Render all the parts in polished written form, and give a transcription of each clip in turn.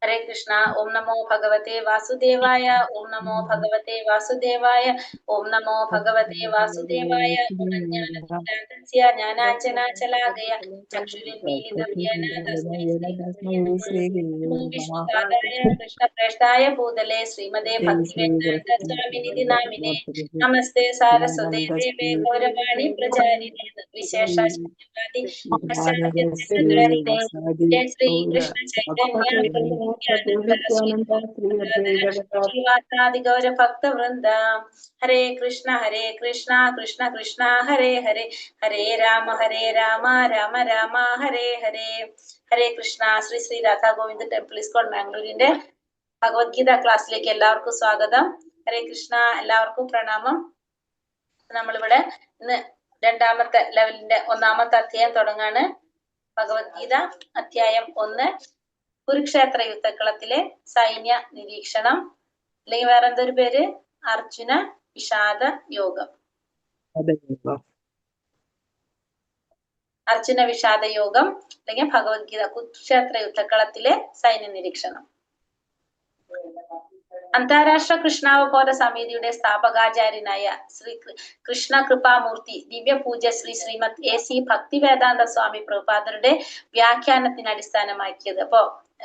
ഹരേ കൃഷ്ണ. ഓം നമോ ഭഗവതേ വാസുദേവായ. ഓം നമോ ഭഗവതേ വാസുദേവായ. ഓം നമോ ഭഗവതേ വാസുദേവായ. ഓം അജ്ഞാനതിമിരാന്ധസ്യ ജ്ഞാനാഞ്ജനാശലാകയ ചക്ഷുരുന്മീലിതം യേന തസ്മൈ ശ്രീ വിഷ്ണുപാദായ കൃഷ്ണപ്രേഷ്ഠായ ഭൂതലേ ശ്രീമതേ ഭക്തിവേദാന്ത സ്വാമിനിധി നാമിനേ നമസ്തേ സാരസ്വതേ ദേവേ ഗൗരവാണി പ്രചാരിണേ വിശേഷാശിവാദി ജയ ശ്രീ കൃഷ്ണ ചൈതന്യ ശ്രീവാസാദി ഗൗര ഭക്തവൃന്ദ. ഹരേ കൃഷ്ണ കൃഷ്ണ കൃഷ്ണ ഹരേ ഹരേ ഹരേ രാമ രാമ രാമ ഹരേ ഹരേ. ഹരേ കൃഷ്ണ. ശ്രീ ശ്രീ രാധാ ഗോവിന്ദ് ടെമ്പിൾ ഇസ്കോൺ ബാംഗ്ലൂരിന്റെ ഭഗവത്ഗീത ക്ലാസ്സിലേക്ക് എല്ലാവർക്കും സ്വാഗതം. ഹരേ കൃഷ്ണ. എല്ലാവർക്കും പ്രണാമം. നമ്മളിവിടെ ഇന്ന് രണ്ടാമത്തെ ലെവലിന്റെ ഒന്നാമത്തെ അധ്യായം തുടങ്ങാണ്. ഭഗവത്ഗീത അധ്യായം 1, കുരുക്ഷേത്ര യുദ്ധക്കളത്തിലെ സൈന്യ നിരീക്ഷണം, അല്ലെങ്കിൽ വേറെ എന്തൊരു പേര്, അർജുന വിഷാദ യോഗം. അർജുന വിഷാദ യോഗം അല്ലെങ്കിൽ ഭഗവത്ഗീത കുരുക്ഷേത്ര യുദ്ധക്കളത്തിലെ സൈന്യ നിരീക്ഷണം. അന്താരാഷ്ട്ര കൃഷ്ണാവബോധ സമിതിയുടെ സ്ഥാപകാചാര്യനായ ശ്രീ കൃഷ്ണ കൃപാമൂർത്തി ദിവ്യപൂജ്യ ശ്രീമദ് AC ഭക്തിവേദാന്ത സ്വാമി പ്രഭുപാദരുടെ വ്യാഖ്യാനത്തിന് അടിസ്ഥാനമാക്കിയത്. അപ്പോ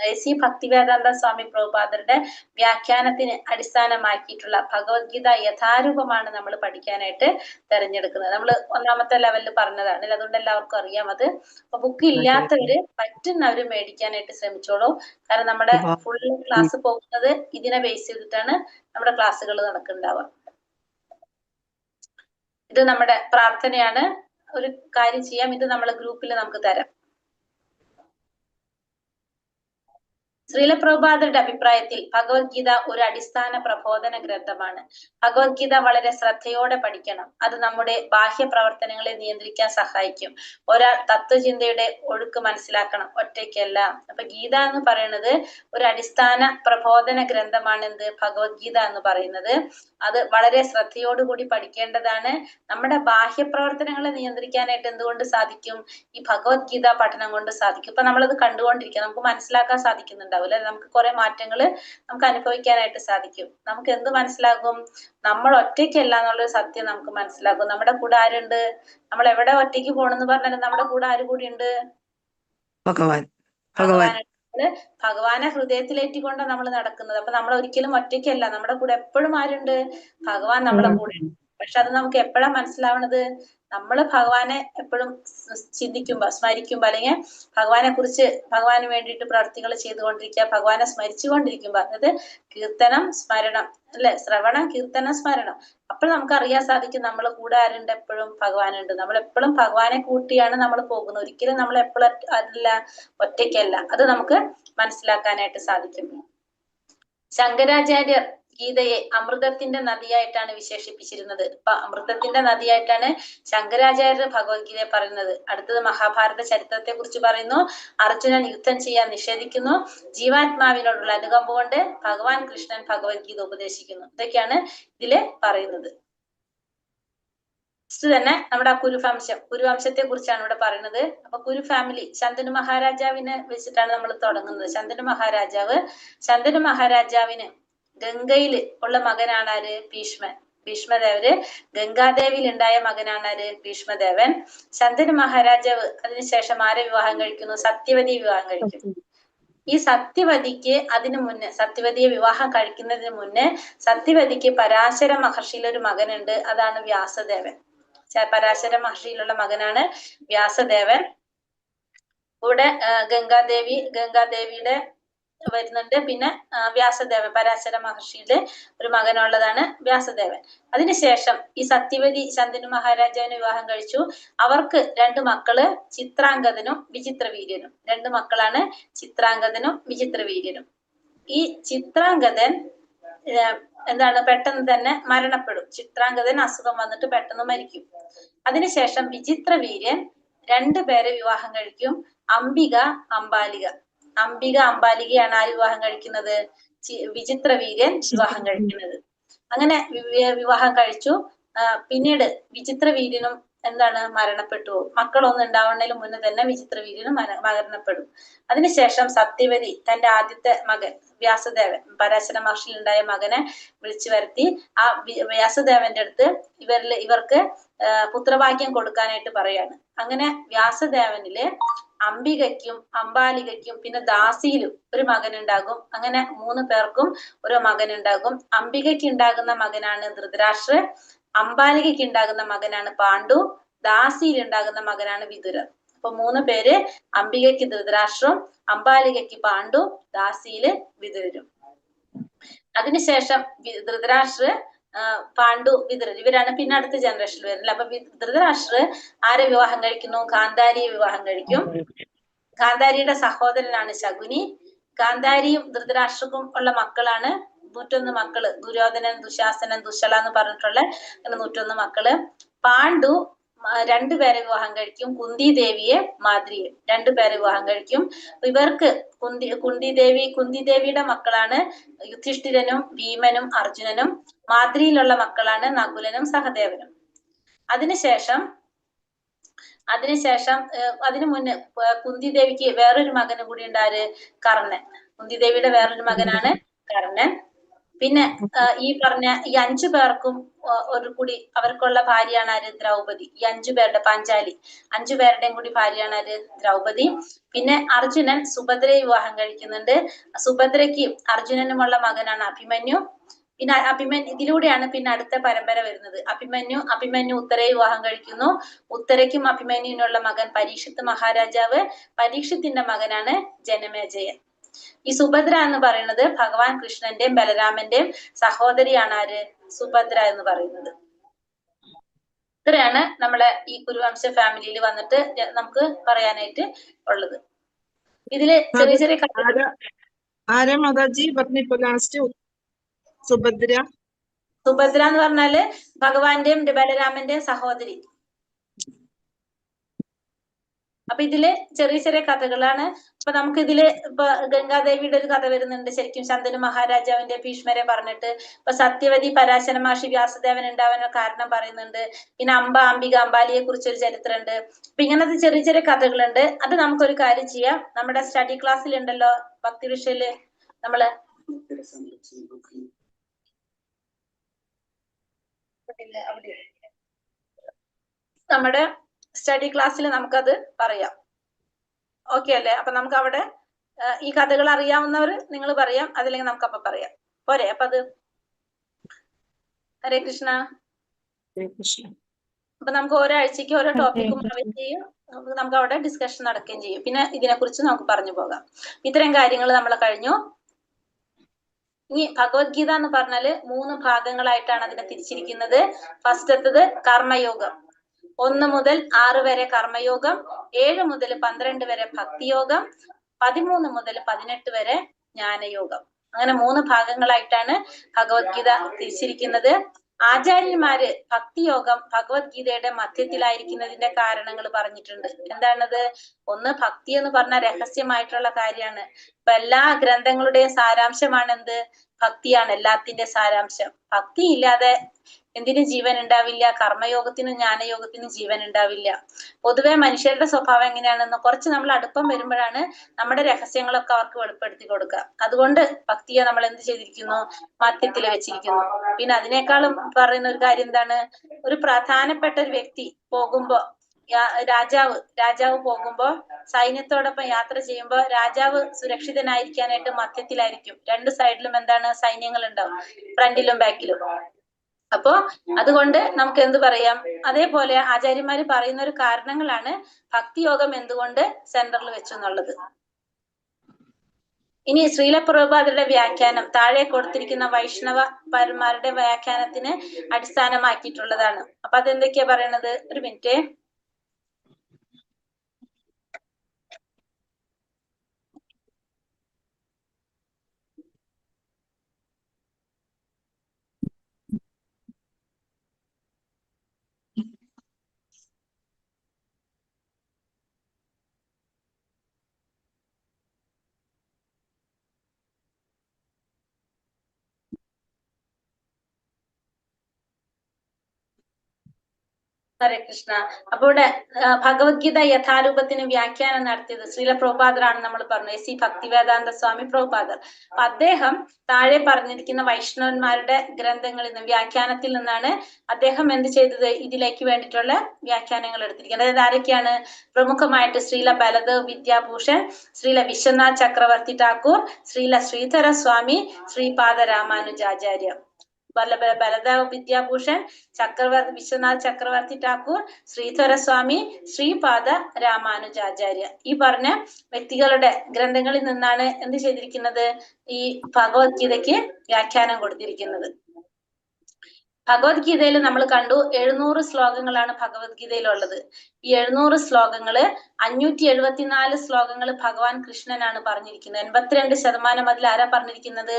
AC ഭക്തിവേദാന്ത സ്വാമി പ്രഭുപാദരുടെ വ്യാഖ്യാനത്തിന് അടിസ്ഥാനമാക്കിയിട്ടുള്ള ഭഗവത്ഗീത യഥാരൂപമാണ് നമ്മൾ പഠിക്കാനായിട്ട് തെരഞ്ഞെടുക്കുന്നത്. നമ്മൾ ഒന്നാമത്തെ ലെവലിൽ പറഞ്ഞതാണ്, അതുകൊണ്ട് എല്ലാവർക്കും അറിയാം അത്. അപ്പൊ ബുക്ക് ഇല്ലാത്തവര് പറ്റുന്നവര് മേടിക്കാനായിട്ട് ശ്രമിച്ചോളൂ. കാരണം നമ്മുടെ ഫുൾ ക്ലാസ് പോകുന്നത് ഇതിനെ ബേസ് ചെയ്തിട്ടാണ് നമ്മുടെ ക്ലാസ്സുകൾ നടക്കുന്നുണ്ടാവുക. ഇത് നമ്മുടെ പ്രാർത്ഥനയാണ്. ഒരു കാര്യം ചെയ്യാം, ഇത് നമ്മളെ ഗ്രൂപ്പിൽ നമുക്ക് തരാം. ശ്രീല പ്രഭുപാദരുടെ അഭിപ്രായത്തിൽ ഭഗവത്ഗീത ഒരു അടിസ്ഥാന പ്രബോധന ഗ്രന്ഥമാണ്. ഭഗവത്ഗീത വളരെ ശ്രദ്ധയോടെ പഠിക്കണം. അത് നമ്മുടെ ബാഹ്യ പ്രവർത്തനങ്ങളെ നിയന്ത്രിക്കാൻ സഹായിക്കും. ഒരാൾ തത്വചിന്തയുടെ ഒഴുക്ക് മനസ്സിലാക്കണം, ഒറ്റയ്ക്കല്ല. അപ്പൊ ഗീത എന്ന് പറയുന്നത് ഒരു അടിസ്ഥാന പ്രബോധന ഗ്രന്ഥമാണ്. എന്ത് ഭഗവത്ഗീത എന്ന് പറയുന്നത് അത് വളരെ ശ്രദ്ധയോടുകൂടി പഠിക്കേണ്ടതാണ്. നമ്മുടെ ബാഹ്യ പ്രവർത്തനങ്ങളെ നിയന്ത്രിക്കാനായിട്ട് എന്തുകൊണ്ട് സാധിക്കും? ഈ ഭഗവത്ഗീത പഠനം കൊണ്ട് സാധിക്കും. ഇപ്പൊ നമ്മളത് കണ്ടുകൊണ്ടിരിക്കുക, നമുക്ക് മനസ്സിലാക്കാൻ സാധിക്കുന്നുണ്ടാവും അല്ലെ? നമുക്ക് കുറെ മാറ്റങ്ങൾ നമുക്ക് അനുഭവിക്കാനായിട്ട് സാധിക്കും. നമുക്ക് എന്ത് മനസ്സിലാകും? നമ്മൾ ഒറ്റയ്ക്കല്ല എന്നുള്ളൊരു സത്യം നമുക്ക് മനസ്സിലാകും. നമ്മുടെ കൂടെ ആരുണ്ട്? നമ്മൾ എവിടെ ഒറ്റയ്ക്ക് പോണെന്ന് പറഞ്ഞാലും നമ്മുടെ കൂടെ ആര് കൂടി ഉണ്ട്? ഭഗവാനെ ഹൃദയത്തിലേറ്റിക്കൊണ്ട് നമ്മൾ നടക്കുന്നത്. അപ്പൊ നമ്മൾ ഒരിക്കലും ഒറ്റയ്ക്കല്ല, നമ്മുടെ കൂടെ എപ്പോഴും ആരുണ്ട്? ഭഗവാൻ നമ്മുടെ കൂടെ. പക്ഷെ അത് നമുക്ക് എപ്പോഴാ മനസ്സിലാവണത്? നമ്മൾ ഭഗവാനെ എപ്പോഴും ചിന്തിക്കുമ്പോ, സ്മരിക്കുമ്പോ, അല്ലെങ്കിൽ ഭഗവാനെ കുറിച്ച് ഭഗവാന് വേണ്ടിയിട്ട് പ്രവർത്തികൾ ചെയ്തുകൊണ്ടിരിക്കുക, ഭഗവാനെ സ്മരിച്ചുകൊണ്ടിരിക്കുമ്പോ, അതായത് കീർത്തനം സ്മരണം അല്ലെ, ശ്രവണം കീർത്തനം സ്മരണം, അപ്പോൾ നമുക്ക് അറിയാൻ സാധിക്കും നമ്മൾ കൂടെ ആരുണ്ട്? എപ്പോഴും ഭഗവാനുണ്ട്. നമ്മൾ എപ്പോഴും ഭഗവാനെ കൂട്ടിയാണ് നമ്മൾ പോകുന്നത്. ഒരിക്കലും നമ്മൾ എപ്പോഴും അതല്ല, ഒറ്റയ്ക്കല്ല. അത് നമുക്ക് മനസ്സിലാക്കാനായിട്ട് സാധിക്കും. ശങ്കരാചാര്യർ ഗീതയെ അമൃതത്തിന്റെ നദിയായിട്ടാണ് വിശേഷിപ്പിച്ചിരുന്നത്. അപ്പൊ അമൃതത്തിന്റെ നദിയായിട്ടാണ് ശങ്കരാചാര്യർ ഭഗവത്ഗീതയെ പറയുന്നത്. അടുത്തത് മഹാഭാരത ചരിത്രത്തെ കുറിച്ച് പറയുന്നു. അർജുനൻ യുദ്ധം ചെയ്യാൻ നിഷേധിക്കുന്നു. ജീവാത്മാവിനോടുള്ള അനുകമ്പ കൊണ്ട് ഭഗവാൻ കൃഷ്ണൻ ഭഗവത്ഗീത ഉപദേശിക്കുന്നു. ഇതൊക്കെയാണ് ഇതില് പറയുന്നത്. തന്നെ നമ്മുടെ കുരുവംശത്തെ കുറിച്ചാണ് ഇവിടെ പറയുന്നത്. അപ്പൊ കുരു ഫാമിലി, ശന്തനു മഹാരാജാവിനെ വെച്ചിട്ടാണ് നമ്മൾ തുടങ്ങുന്നത്. ശന്തനു മഹാരാജാവിന് ഗംഗയിൽ ഉള്ള മകനാണ് ആര്? ഭീഷ്മൻ. ഭീഷ്മദേവര് ഗംഗാദേവിയിൽ ഉണ്ടായ മകനാണ് ആര്? ഭീഷ്മദേവൻ. ശന്തനു മഹാരാജാവ് അതിനുശേഷം ആരെ വിവാഹം കഴിക്കുന്നു? സത്യവതിയെ വിവാഹം കഴിക്കുന്നു. ഈ സത്യവതിക്ക് സത്യവതിയെ വിവാഹം കഴിക്കുന്നതിന് മുന്നേ സത്യവതിക്ക് പരാശര മഹർഷിയിൽ ഒരു മകനുണ്ട്. അതാണ് വ്യാസദേവൻ. പരാശര മഹർഷിയിലുള്ള മകനാണ് വ്യാസദേവൻ. ഇവിടെ ഗംഗാദേവിയുടെ വരുന്നുണ്ട്. പിന്നെ വ്യാസദേവൻ, പരാശര മഹർഷിയുടെ ഒരു മകനുള്ളതാണ് വ്യാസദേവൻ. അതിനുശേഷം ഈ സത്യവതി ശന്തനു മഹാരാജാവിനെ വിവാഹം കഴിച്ചു. അവർക്ക് 2 മക്കള്, ചിത്രാംഗതനും വിചിത്രവീര്യനും. 2 മക്കളാണ്, ചിത്രാംഗതനും വിചിത്രവീര്യനും. ഈ ചിത്രാംഗതൻ പെട്ടെന്ന് തന്നെ മരണപ്പെടും. ചിത്രാംഗതൻ അസുഖം വന്നിട്ട് പെട്ടെന്ന് മരിക്കും. അതിനുശേഷം വിചിത്രവീര്യൻ 2 പേരെ വിവാഹം കഴിക്കും. അംബിക അംബാലികയാണ് ആര് വിവാഹം കഴിക്കുന്നത്? വിചിത്രവീര്യൻ വിവാഹം കഴിക്കുന്നത്. അങ്ങനെ വിവാഹം കഴിച്ചു. പിന്നീട് വിചിത്രവീര്യനും എന്താണ് മരണപ്പെട്ടു പോകും. മക്കളൊന്നും ഉണ്ടാവുന്നതിന് മുന്നേ തന്നെ വിചിത്രവീര്യന് മരണപ്പെടും. അതിനുശേഷം സത്യവതി തന്റെ ആദ്യത്തെ മകൻ വ്യാസദേവൻ, പരാശര മഹർഷിയിൽ ഉണ്ടായ മകനെ വിളിച്ചു വരുത്തി ആ വ്യാസദേവന്റെ അടുത്ത് ഇവർക്ക് പുത്രഭാഗ്യം കൊടുക്കാനായിട്ട് പറയാണ്. അങ്ങനെ വ്യാസദേവനില് അംബികയ്ക്കും അംബാലികയ്ക്കും പിന്നെ ദാസിയിലും ഒരു മകനുണ്ടാകും. അങ്ങനെ 3 പേർക്കും ഒരു മകനുണ്ടാകും. അംബികയ്ക്ക് ഉണ്ടാകുന്ന മകനാണ് ധൃതരാഷ്ട്ര, അംബാലികയ്ക്ക് ഉണ്ടാകുന്ന മകനാണ് പാണ്ഡു, ദാസിയിൽ ഉണ്ടാകുന്ന മകനാണ് വിതുരർ. അപ്പൊ 3 പേര്, അംബികയ്ക്ക് ധൃതരാഷ്ട്രം, അംബാലികയ്ക്ക് പാണ്ഡു, ദാസിയില് വിതുരരും. അതിനുശേഷം ധൃതരാഷ്ട്ര, പാണ്ഡു, വിതുരർ ഇവരാണ് പിന്നെ അടുത്ത ജനറേഷനിൽ വരുന്നത്. അപ്പൊ ധൃതരാഷ്ട്ര ആരെ വിവാഹം കഴിക്കുന്നു? ഗാന്ധാരിയെ വിവാഹം കഴിക്കും. ഗാന്ധാരിയുടെ സഹോദരനാണ് ശകുനി. ഗാന്ധാരിയും ധൃതരാഷ്ട്രക്കും ഉള്ള മക്കളാണ് 101 മക്കള്. ദുര്യോധനൻ, ദുശാസനൻ, ദുശ്ശള എന്ന് പറഞ്ഞിട്ടുള്ള 101 മക്കള്. പാണ്ഡു 2 പേരെ വിവാഹം കഴിക്കും. കുന്തി ദേവിയെ, മാദ്രിയെ 2 പേരെ വിവാഹം കഴിക്കും. ഇവർക്ക് കുന്തി ദേവിയുടെ മക്കളാണ് യുധിഷ്ഠിരനും ഭീമനും അർജുനനും. മാദ്രിയിലുള്ള മക്കളാണ് നകുലനും സഹദേവനും. അതിനുശേഷം അതിനു മുന്നേ കുന്തി ദേവിക്ക് വേറൊരു മകന് കൂടി ഉണ്ടാര്? കർണൻ. കുന്തി ദേവിയുടെ വേറൊരു മകനാണ് കർണൻ. പിന്നെ ഈ പറഞ്ഞ ഈ 5 പേർക്കും ഒരു കൂടി അവർക്കുള്ള ഭാര്യയാണ് ആര്? ദ്രൗപദി. ഈ 5 പേരുടെ, പാഞ്ചാലി 5 പേരുടെയും കൂടി ഭാര്യയാണ് ആര്? ദ്രൗപദി. പിന്നെ അർജുനൻ സുഭദ്രയെ വിവാഹം കഴിക്കുന്നുണ്ട്. സുഭദ്രയ്ക്ക് അർജുനനുമുള്ള മകനാണ് അഭിമന്യു. പിന്നെ ഇതിലൂടെയാണ് പിന്നെ അടുത്ത പരമ്പര വരുന്നത്. അഭിമന്യു ഉത്തരയെ വിവാഹം കഴിക്കുന്നു. ഉത്തരയ്ക്കും അഭിമന്യുവിനുള്ള മകൻ പരീക്ഷിത്ത് മഹാരാജാവ്. പരീക്ഷത്തിന്റെ മകനാണ് ജനമേജയൻ. ഈ സുഭദ്ര എന്ന് പറയുന്നത് ഭഗവാൻ കൃഷ്ണന്റെയും ബലരാമന്റെയും സഹോദരിയാണ് ആര്? സുഭദ്ര എന്ന് പറയുന്നത്. ഇത്രയാണ് നമ്മളെ ഈ കുരുവംശ ഫാമിലിയിൽ വന്നിട്ട് നമുക്ക് പറയാനായിട്ട് ഉള്ളത്. ഇതില് ചെറിയ ചെറിയ ആരാ മാതാജി പറഞ്ഞിപ്പോ ലാസ്റ്റ്? സുഭദ്ര എന്ന് പറഞ്ഞാല് ഭഗവാന്റെയും ബലരാമന്റെയും സഹോദരി. അപ്പൊ ഇതില് ചെറിയ ചെറിയ കഥകളാണ്. അപ്പൊ നമുക്ക് ഇതില് ഇപ്പൊ ഗംഗാദേവിയുടെ ഒരു കഥ വരുന്നുണ്ട്. ശരിക്കും ശന്തനു മഹാരാജാവിന്റെ ഭീഷ്മരെ പറഞ്ഞിട്ട് ഇപ്പൊ സത്യവതി പരാശര മഹർഷി വ്യാസദേവൻ ഉണ്ടാവാനുള്ള കാരണം പറയുന്നുണ്ട്. പിന്നെ അംബിക അംബാലിയെ കുറിച്ചൊരു ചരിത്രമുണ്ട്. അപ്പൊ ഇങ്ങനത്തെ ചെറിയ ചെറിയ കഥകളുണ്ട്. അത് നമുക്കൊരു കാര്യം ചെയ്യാം. നമ്മുടെ സ്റ്റഡി ക്ലാസ്സിൽ ഉണ്ടല്ലോ ഭക്തി വിഷയില് നമ്മള് നമ്മുടെ സ്റ്റഡി ക്ലാസ്സിൽ നമുക്കത് പറയാം. ഓക്കെ അല്ലേ? അപ്പൊ നമുക്ക് അവിടെ ഈ കഥകൾ അറിയാവുന്നവർ നിങ്ങൾ പറയാം, അതില്ലെങ്കിൽ നമുക്ക് അപ്പൊ പറയാം. പോരെ? അപ്പൊ അത് ഹരേ കൃഷ്ണ. അപ്പൊ നമുക്ക് ഓരോ ആഴ്ചക്ക് ഓരോ ടോപ്പിക്കും പ്രൊവൈഡ് ചെയ്യും. നമുക്ക് അവിടെ ഡിസ്കഷൻ നടക്കുകയും ചെയ്യും. പിന്നെ ഇതിനെക്കുറിച്ച് നമുക്ക് പറഞ്ഞു പോകാം. ഇത്രയും കാര്യങ്ങൾ നമ്മൾ കഴിഞ്ഞു. ഇനി ഭഗവത്ഗീത എന്ന് പറഞ്ഞാല് 3 ഭാഗങ്ങളായിട്ടാണ് അതിനെ തിരിച്ചിരിക്കുന്നത്. ഫസ്റ്റത്തത് കർമ്മയോഗം. 1 മുതൽ 6 വരെ കർമ്മയോഗം, 7 മുതൽ 12 വരെ ഭക്തിയോഗം, 13 മുതൽ 18 വരെ ജ്ഞാനയോഗം. അങ്ങനെ 3 ഭാഗങ്ങളായിട്ടാണ് ഭഗവത്ഗീത തിരിച്ചിരിക്കുന്നത്. ആചാര്യന്മാര് ഭക്തിയോഗം ഭഗവത്ഗീതയുടെ മധ്യത്തിലായിരിക്കുന്നതിന്റെ കാരണങ്ങൾ പറഞ്ഞിട്ടുണ്ട്. എന്താണത്? ഒന്ന്, ഭക്തി എന്ന് പറഞ്ഞ രഹസ്യമായിട്ടുള്ള കാര്യമാണ്. ഇപ്പൊ എല്ലാ ഗ്രന്ഥങ്ങളുടെയും സാരാംശമാണ് എന്ത്? ഭക്തിയാണ് എല്ലാത്തിന്റെ സാരാംശം. ഭക്തി ഇല്ലാതെ എന്തിനും ജീവൻ ഉണ്ടാവില്ല. കർമ്മയോഗത്തിനും ജ്ഞാനയോഗത്തിനും ജീവൻ ഉണ്ടാവില്ല. പൊതുവെ മനുഷ്യരുടെ സ്വഭാവം എങ്ങനെയാണെന്ന് കുറച്ച് നമ്മൾ അടുപ്പം വരുമ്പോഴാണ് നമ്മുടെ രഹസ്യങ്ങളൊക്കെ അവർക്ക് വെളിപ്പെടുത്തി കൊടുക്കുക. അതുകൊണ്ട് ഭക്തിയെ നമ്മൾ എന്ത് ചെയ്തിരിക്കുന്നു? മധ്യത്തിൽ വെച്ചിരിക്കുന്നു. പിന്നെ അതിനേക്കാളും പറയുന്ന ഒരു കാര്യം എന്താണ്? ഒരു പ്രധാനപ്പെട്ട ഒരു വ്യക്തി പോകുമ്പോ, രാജാവ് പോകുമ്പോ സൈന്യത്തോടൊപ്പം യാത്ര ചെയ്യുമ്പോ രാജാവ് സുരക്ഷിതനായിരിക്കാനായിട്ട് മധ്യത്തിലായിരിക്കും. 2 സൈഡിലും എന്താണ്? സൈന്യങ്ങൾ ഉണ്ടാവും, ഫ്രണ്ടിലും ബാക്കിലും. അപ്പോ അതുകൊണ്ട് നമുക്ക് എന്ത് പറയാം? അതേപോലെ ആചാര്യന്മാര് പറയുന്ന ഒരു കാരണങ്ങളാണ് ഭക്തിയോഗം എന്തുകൊണ്ട് സെന്ററിൽ വെച്ചു എന്നുള്ളത്. ഇനി ശ്രീല പ്രഭുപാദരുടെ വ്യാഖ്യാനം താഴെ കൊടുത്തിരിക്കുന്ന വൈഷ്ണവന്മാരുടെ വ്യാഖ്യാനത്തിന് അടിസ്ഥാനമാക്കിയിട്ടുള്ളതാണ്. അപ്പൊ അതെന്തൊക്കെയാ പറയണത്? ഒരു മിനിറ്റ്. ഹരേ കൃഷ്ണ. അപ്പൊ ഇവിടെ ഭഗവത്ഗീത യഥാരൂപത്തിന് വ്യാഖ്യാനം നടത്തിയത് ശ്രീല പ്രഭുപാദറാണ്. നമ്മൾ പറഞ്ഞു എസ് സി ഭക്തിവേദാന്ത സ്വാമി പ്രഭുപാദർ. അപ്പൊ അദ്ദേഹം താഴെ പറഞ്ഞിരിക്കുന്ന വൈഷ്ണവന്മാരുടെ ഗ്രന്ഥങ്ങളിൽ നിന്ന് വ്യാഖ്യാനത്തിൽ നിന്നാണ് അദ്ദേഹം എന്ത് ചെയ്തത്, ഇതിലേക്ക് വേണ്ടിയിട്ടുള്ള വ്യാഖ്യാനങ്ങൾ എടുത്തിരിക്കുന്നത്. അതായത് ആരൊക്കെയാണ്? പ്രമുഖമായിട്ട് ശ്രീല ബലദേവ് വിദ്യാഭൂഷൺ, ശ്രീല വിശ്വനാഥ് ചക്രവർത്തി ഠാക്കൂർ, ശ്രീല ശ്രീധര സ്വാമി, ശ്രീപാദ രാമാനുജാചാര്യ. ബലദേവ് വിദ്യാഭൂഷൺ, വിശ്വനാഥ് ചക്രവർത്തി ഠാക്കൂർ, ശ്രീധര സ്വാമി, ശ്രീപാദ രാമാനുജാചാര്യ. ഈ പറഞ്ഞ വ്യക്തികളുടെ ഗ്രന്ഥങ്ങളിൽ നിന്നാണ് എന്ത് ചെയ്തിരിക്കുന്നത്, ഈ ഭഗവത്ഗീതയ്ക്ക് വ്യാഖ്യാനം കൊടുത്തിരിക്കുന്നത്. ഭഗവത്ഗീതയിൽ നമ്മൾ കണ്ടു 700 ശ്ലോകങ്ങളാണ് ഭഗവത്ഗീതയിലുള്ളത്. ഈ 700 ശ്ലോകങ്ങള് 574 ശ്ലോകങ്ങൾ ഭഗവാൻ കൃഷ്ണനാണ് പറഞ്ഞിരിക്കുന്നത്. 82% അതിൽ ആരാ പറഞ്ഞിരിക്കുന്നത്?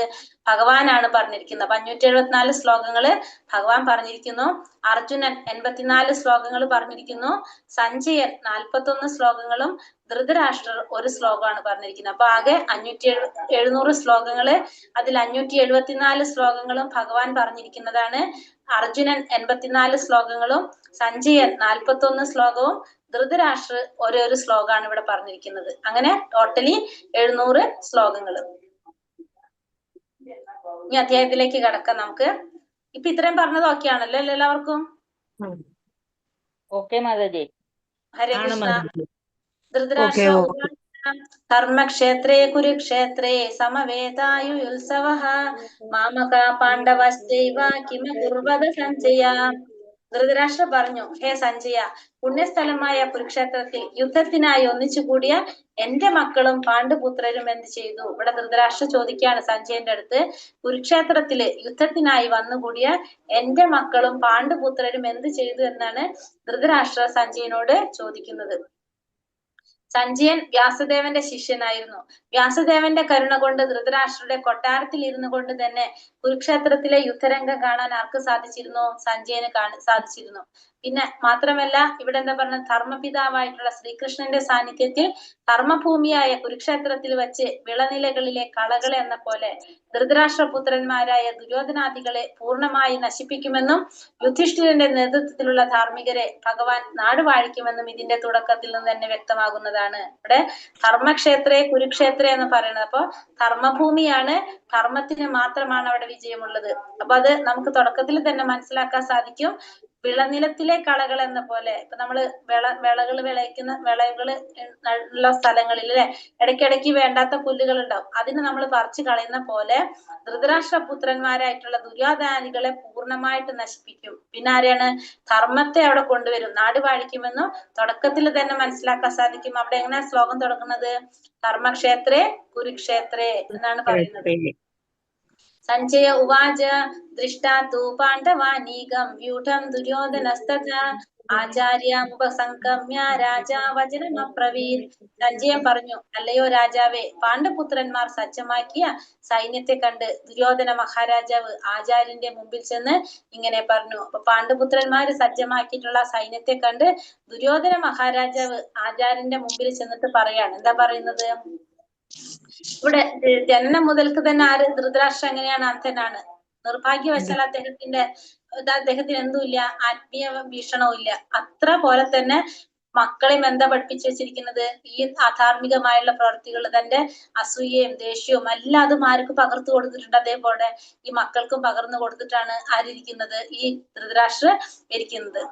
ഭഗവാനാണ് പറഞ്ഞിരിക്കുന്നത്. അപ്പൊ 574 ശ്ലോകങ്ങള് ഭഗവാൻ പറഞ്ഞിരിക്കുന്നു. അർജുനൻ 84 ശ്ലോകങ്ങൾ പറഞ്ഞിരിക്കുന്നു. സഞ്ജയൻ 41 ശ്ലോകങ്ങളും ധൃതരാഷ്ട്രർ 1 ശ്ലോകമാണ് പറഞ്ഞിരിക്കുന്നത്. അപ്പൊ ആകെ 700 ശ്ലോകങ്ങള്. അതിൽ 574 ശ്ലോകങ്ങളും ഭഗവാൻ പറഞ്ഞിരിക്കുന്നതാണ്. അർജുനൻ 84 ശ്ലോകങ്ങളും സഞ്ജയൻ 41 ശ്ലോകവും ധൃതരാഷ്ട്ര ഓരോരോ ശ്ലോകമാണ് ഇവിടെ പറഞ്ഞിരിക്കുന്നത്. അങ്ങനെ ടോട്ടലി 700 ശ്ലോകങ്ങൾ. ഇനി അധ്യായത്തിലേക്ക് കടക്കാം നമുക്ക്. ഇപ്പൊ ഇത്രയും പറഞ്ഞത് ഓക്കെ ആണല്ലോ എല്ലാവർക്കും? ഓക്കെ മാതാജി. ഹരേ കൃഷ്ണ. ധൃതരാഷ്ട്ര കർമ്മക്ഷേത്രേ കുരുക്ഷേത്രേ സമവേതായുത്സവഃ മാമക പാണ്ഡവശ്ചൈവ കിമ കുർവത സഞ്ജയ. ധൃതരാഷ്ട്ര പറഞ്ഞു, ഹേ സഞ്ജയ, പുണ്യസ്ഥലമായ കുരുക്ഷേത്രത്തിൽ യുദ്ധത്തിനായി ഒന്നിച്ചുകൂടിയ എന്റെ മക്കളും പാണ്ഡുപുത്രരും എന്ത് ചെയ്തു? ഇവിടെ ധൃതരാഷ്ട്ര ചോദിക്കുകയാണ് സഞ്ജയന്റെ അടുത്ത്, കുരുക്ഷേത്രത്തില് യുദ്ധത്തിനായി വന്നുകൂടിയ എന്റെ മക്കളും പാണ്ഡുപുത്രരും എന്ത് ചെയ്തു എന്നാണ് ധൃതരാഷ്ട്ര സഞ്ജയനോട് ചോദിക്കുന്നത്. സഞ്ജയൻ വ്യാസദേവന്റെ ശിഷ്യനായിരുന്നു. വ്യാസദേവന്റെ കരുണ കൊണ്ട് ധൃതരാഷ്ട്രയുടെ കൊട്ടാരത്തിൽ ഇരുന്നു കൊണ്ട് തന്നെ കുരുക്ഷേത്രത്തിലെ യുദ്ധരംഗം കാണാൻ ആർക്ക് സാധിച്ചിരുന്നു? സഞ്ജയന് സാധിച്ചിരുന്നു. പിന്നെ മാത്രമല്ല ഇവിടെ എന്താ പറഞ്ഞത്, ധർമ്മപിതാവായിട്ടുള്ള ശ്രീകൃഷ്ണന്റെ സാന്നിധ്യത്തിൽ കർമ്മഭൂമിയായ കുരുക്ഷേത്രത്തിൽ വെച്ച് വിളനിലകളിലെ കളകളെ എന്ന പോലെ ധൃതരാഷ്ട്രപുത്രന്മാരായ ദുര്യോധനാദികളെ പൂർണ്ണമായി നശിപ്പിക്കുമെന്നും യുധിഷ്ഠിരന്റെ നേതൃത്വത്തിലുള്ള ധാർമ്മികരെ ഭഗവാൻ നാടുവാഴിക്കുമെന്നും ഇതിന്റെ തുടക്കത്തിൽ നിന്ന് തന്നെ വ്യക്തമാകുന്നതാണ്. ഇവിടെ ധർമ്മക്ഷേത്രേ കുരുക്ഷേത്രേ എന്ന് പറയുന്നത്. അപ്പൊ ധർമ്മഭൂമിയാണ്, ധർമ്മത്തിന് മാത്രമാണ് അവിടെ വിജയമുള്ളത്. അപ്പൊ അത് നമുക്ക് തുടക്കത്തിൽ തന്നെ മനസ്സിലാക്കാൻ സാധിക്കും. വിളനിലത്തിലെ കളകൾ എന്ന പോലെ ഇപ്പൊ നമ്മള് വിളകൾ വിളയിക്കുന്ന വിളകള് ഉള്ള സ്ഥലങ്ങളിൽ അല്ലെ ഇടയ്ക്കിടയ്ക്ക് വേണ്ടാത്ത പുല്ലുകൾ ഉണ്ടാവും, അതിന് നമ്മൾ പറിച്ചു കളയുന്ന പോലെ ധൃതരാഷ്ട്രപുത്രന്മാരായിട്ടുള്ള ദുര്യോധനാദികളെ പൂർണ്ണമായിട്ട് നശിപ്പിക്കും. പിന്നെ ആരെയാണ്? ധർമ്മത്തെ അവിടെ കൊണ്ടുവരും, നാട് വാഴിക്കുമെന്നും തുടക്കത്തിൽ തന്നെ മനസ്സിലാക്കാൻ സാധിക്കും. അവിടെ എങ്ങനെയാ ശ്ലോകം തുടങ്ങുന്നത്? ധർമ്മക്ഷേത്രേ കുരുക്ഷേത്രേ എന്നാണ് പറയുന്നത്. സഞ്ജയ ഉവാച ദൃഷ്ടാ തു പാണ്ഡവാനീകം വ്യൂഢം ദുര്യോധനസ്തഥാ ആചാര്യമുപസംഗമ്യ രാജാ വചനമബ്രവീത്. സഞ്ജയൻ പറഞ്ഞു, അല്ലയോ രാജാവേ, പാണ്ഡുപുത്രന്മാർ സജ്ജമാക്കിയ സൈന്യത്തെ കണ്ട് ദുര്യോധന മഹാരാജാവ് ആചാര്യന്റെ മുമ്പിൽ ചെന്ന് ഇങ്ങനെ പറഞ്ഞു. അപ്പൊ പാണ്ഡുപുത്രന്മാര് സജ്ജമാക്കിയിട്ടുള്ള സൈന്യത്തെ കണ്ട് ദുര്യോധന മഹാരാജാവ് ആചാര്യന്റെ മുമ്പിൽ ചെന്നിട്ട് പറയാണ്. എന്താ പറയുന്നത്? ഇവിടെ ജനനം മുതൽക്ക് തന്നെ ആര്? ധൃതരാഷ്ട്രം എങ്ങനെയാണ്? അന്ധനാണ്. നിർഭാഗ്യവശാൽ അദ്ദേഹത്തിന് എന്തുമില്ല, ആത്മീയ വീക്ഷണവും ഇല്ല. അത്ര പോലെ തന്നെ മക്കളെയും എന്താ പഠിപ്പിച്ചു വെച്ചിരിക്കുന്നത്? ഈ അധാർമികമായുള്ള പ്രവൃത്തികൾ, തന്റെ അസൂയയും ദേഷ്യവും എല്ലാം അതും ആർക്ക് പകർത്തു കൊടുത്തിട്ടുണ്ട്? അതേപോലെ ഈ മക്കൾക്കും പകർന്നു കൊടുത്തിട്ടാണ് ആരിയ്ക്കുന്നത്? ഈ ധൃതരാഷ്ട്ര ഇരിക്കുന്നത്.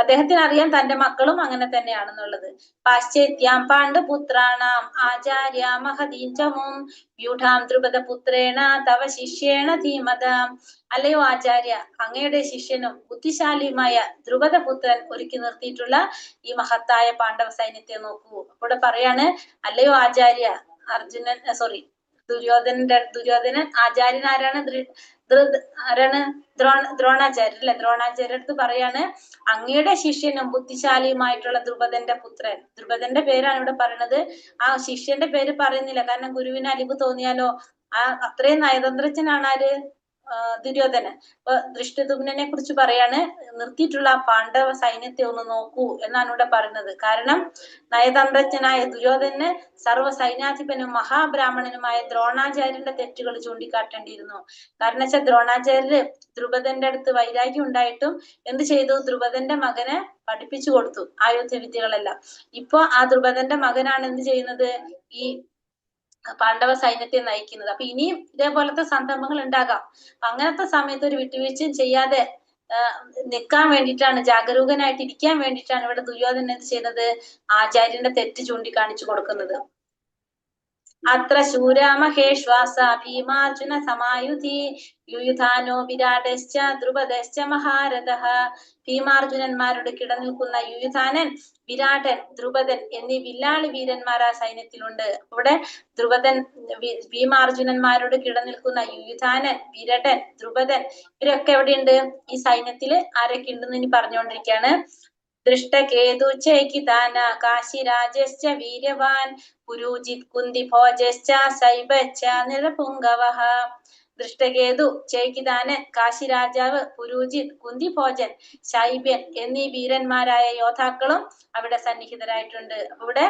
അദ്ദേഹത്തിന് അറിയാം തന്റെ മക്കളും അങ്ങനെ തന്നെയാണെന്നുള്ളത്. പാശ്ചേത്യാം പാണ്ഡുപുത്രാണാം ആചാര്യ മഹദീഞ്ചമും വ്യൂഢാം ദ്രുപദപുത്രേണ തവ ശിഷ്യേണ ധീമതാം. അല്ലയോ ആചാര്യ, അങ്ങയുടെ ശിഷ്യനും ബുദ്ധിശാലിയുമായ ദ്രുപദപുത്രൻ ഒരുക്കി നിർത്തിയിട്ടുള്ള ഈ മഹത്തായ പാണ്ഡവ സൈന്യത്തെ നോക്കൂ. അവിടെ പറയാണ്, അല്ലയോ ആചാര്യ, ദുര്യോധനൻ ആചാര്യൻ ആരാണ്? ആരാണ്? ദ്രോണാചാര്യൻ അല്ലെ? ദ്രോണാചാര്യ അടുത്ത് പറയാണ്, അങ്ങയുടെ ശിഷ്യനും ബുദ്ധിശാലിയുമായിട്ടുള്ള ദ്രുപദന്റെ പുത്രൻ. ദ്രുപദന്റെ പേരാണ് ഇവിടെ പറയുന്നത്. ആ ശിഷ്യന്റെ പേര് പറയുന്നില്ല, കാരണം ഗുരുവിന് അലിവ് തോന്നിയാലോ. അത്രയും നയതന്ത്രജ്ഞനാണ് ആര്? ദുര്യോധനൻ. അപ്പൊ ദൃഷ്ടദ്യുമ്നനെ കുറിച്ച് പറയാണ്, നിർത്തിയിട്ടുള്ള പാണ്ഡവ സൈന്യത്തെ ഒന്ന് നോക്കൂ എന്നാണ് ഇവിടെ പറയുന്നത്. കാരണം നയതന്ത്രജ്ഞനായ ദുര്യോധനന് സർവ്വ സൈന്യാധിപനും മഹാബ്രാഹ്മണനുമായ ദ്രോണാചാര്യന്റെ തെറ്റുകൾ ചൂണ്ടിക്കാട്ടേണ്ടിയിരുന്നു. കാരണം വെച്ചാൽ ദ്രോണാചാര്യര് ദ്രുപദന്റെ അടുത്ത് വൈരാഗ്യം ഉണ്ടായിട്ടും എന്ത് ചെയ്തു? ദ്രുപദന്റെ മകനെ പഠിപ്പിച്ചു കൊടുത്തു ആയുധ വിദ്യകളെല്ലാം. ഇപ്പൊ ആ ദ്രുപദന്റെ മകനാണ് എന്ത് ചെയ്യുന്നത്? ഈ പാണ്ഡവ സൈന്യത്തെ നയിക്കുന്നത്. അപ്പൊ ഇനിയും ഇതേപോലത്തെ സന്ദർഭങ്ങൾ ഉണ്ടാകാം. അങ്ങനത്തെ സമയത്ത് ഒരു വിട്ടുവീഴ്ചയും ചെയ്യാതെ നിൽക്കാൻ വേണ്ടിയിട്ടാണ്, ജാഗരൂകനായിട്ട് ഇരിക്കാൻ വേണ്ടിയിട്ടാണ് ഇവിടെ ദുര്യോധനൻ എന്ത് ചെയ്യുന്നത്? ആചാര്യന്റെ തെറ്റ് ചൂണ്ടിക്കാണിച്ചു കൊടുക്കുന്നത്. അത്ര ശൂരാമഹേശ്വാസ ഭീമാർജുന സമായുധി യുയുധാനോ വിരാടശ്ച ദ്രുപദശ്ച മഹാരഥഃ. ഭീമാർജുനന്മാരുടെ കിടനിൽക്കുന്ന യുയുധാനൻ, വിരാടൻ, ദ്രുപദൻ എന്നീ വില്ലാളി വീരന്മാർ ആ സൈന്യത്തിലുണ്ട്. ഇവിടെ ദ്രുപദൻ, ഭീമാർജുനന്മാരോട് കിടനിൽക്കുന്ന യുയുധാനൻ, വിരടൻ, ദ്രുപദൻ ഇവരൊക്കെ എവിടെയുണ്ട്? ഈ സൈന്യത്തില് ആരൊക്കെ ഉണ്ടെന്ന് ഇനി പറഞ്ഞുകൊണ്ടിരിക്കുകയാണ്. ദൃഷ്ടകേതു ചേകിതാന കാശിരാജശ്ച വീര്യവാൻ പുരൂജിത് കുന്തിഭോജശ്ച ശൈബശ്ച നിരപുംഗവഃ. ദൃഷ്ടകേതു, ചേകിതാനൻ, കാശിരാജാവ്, പുരൂജിത്, കുന്തിഭോജൻ, ശൈബ്യൻ എന്നീ വീരന്മാരായ യോദ്ധാക്കളും അവിടെ സന്നിഹിതരായിട്ടുണ്ട്. ഇവിടെ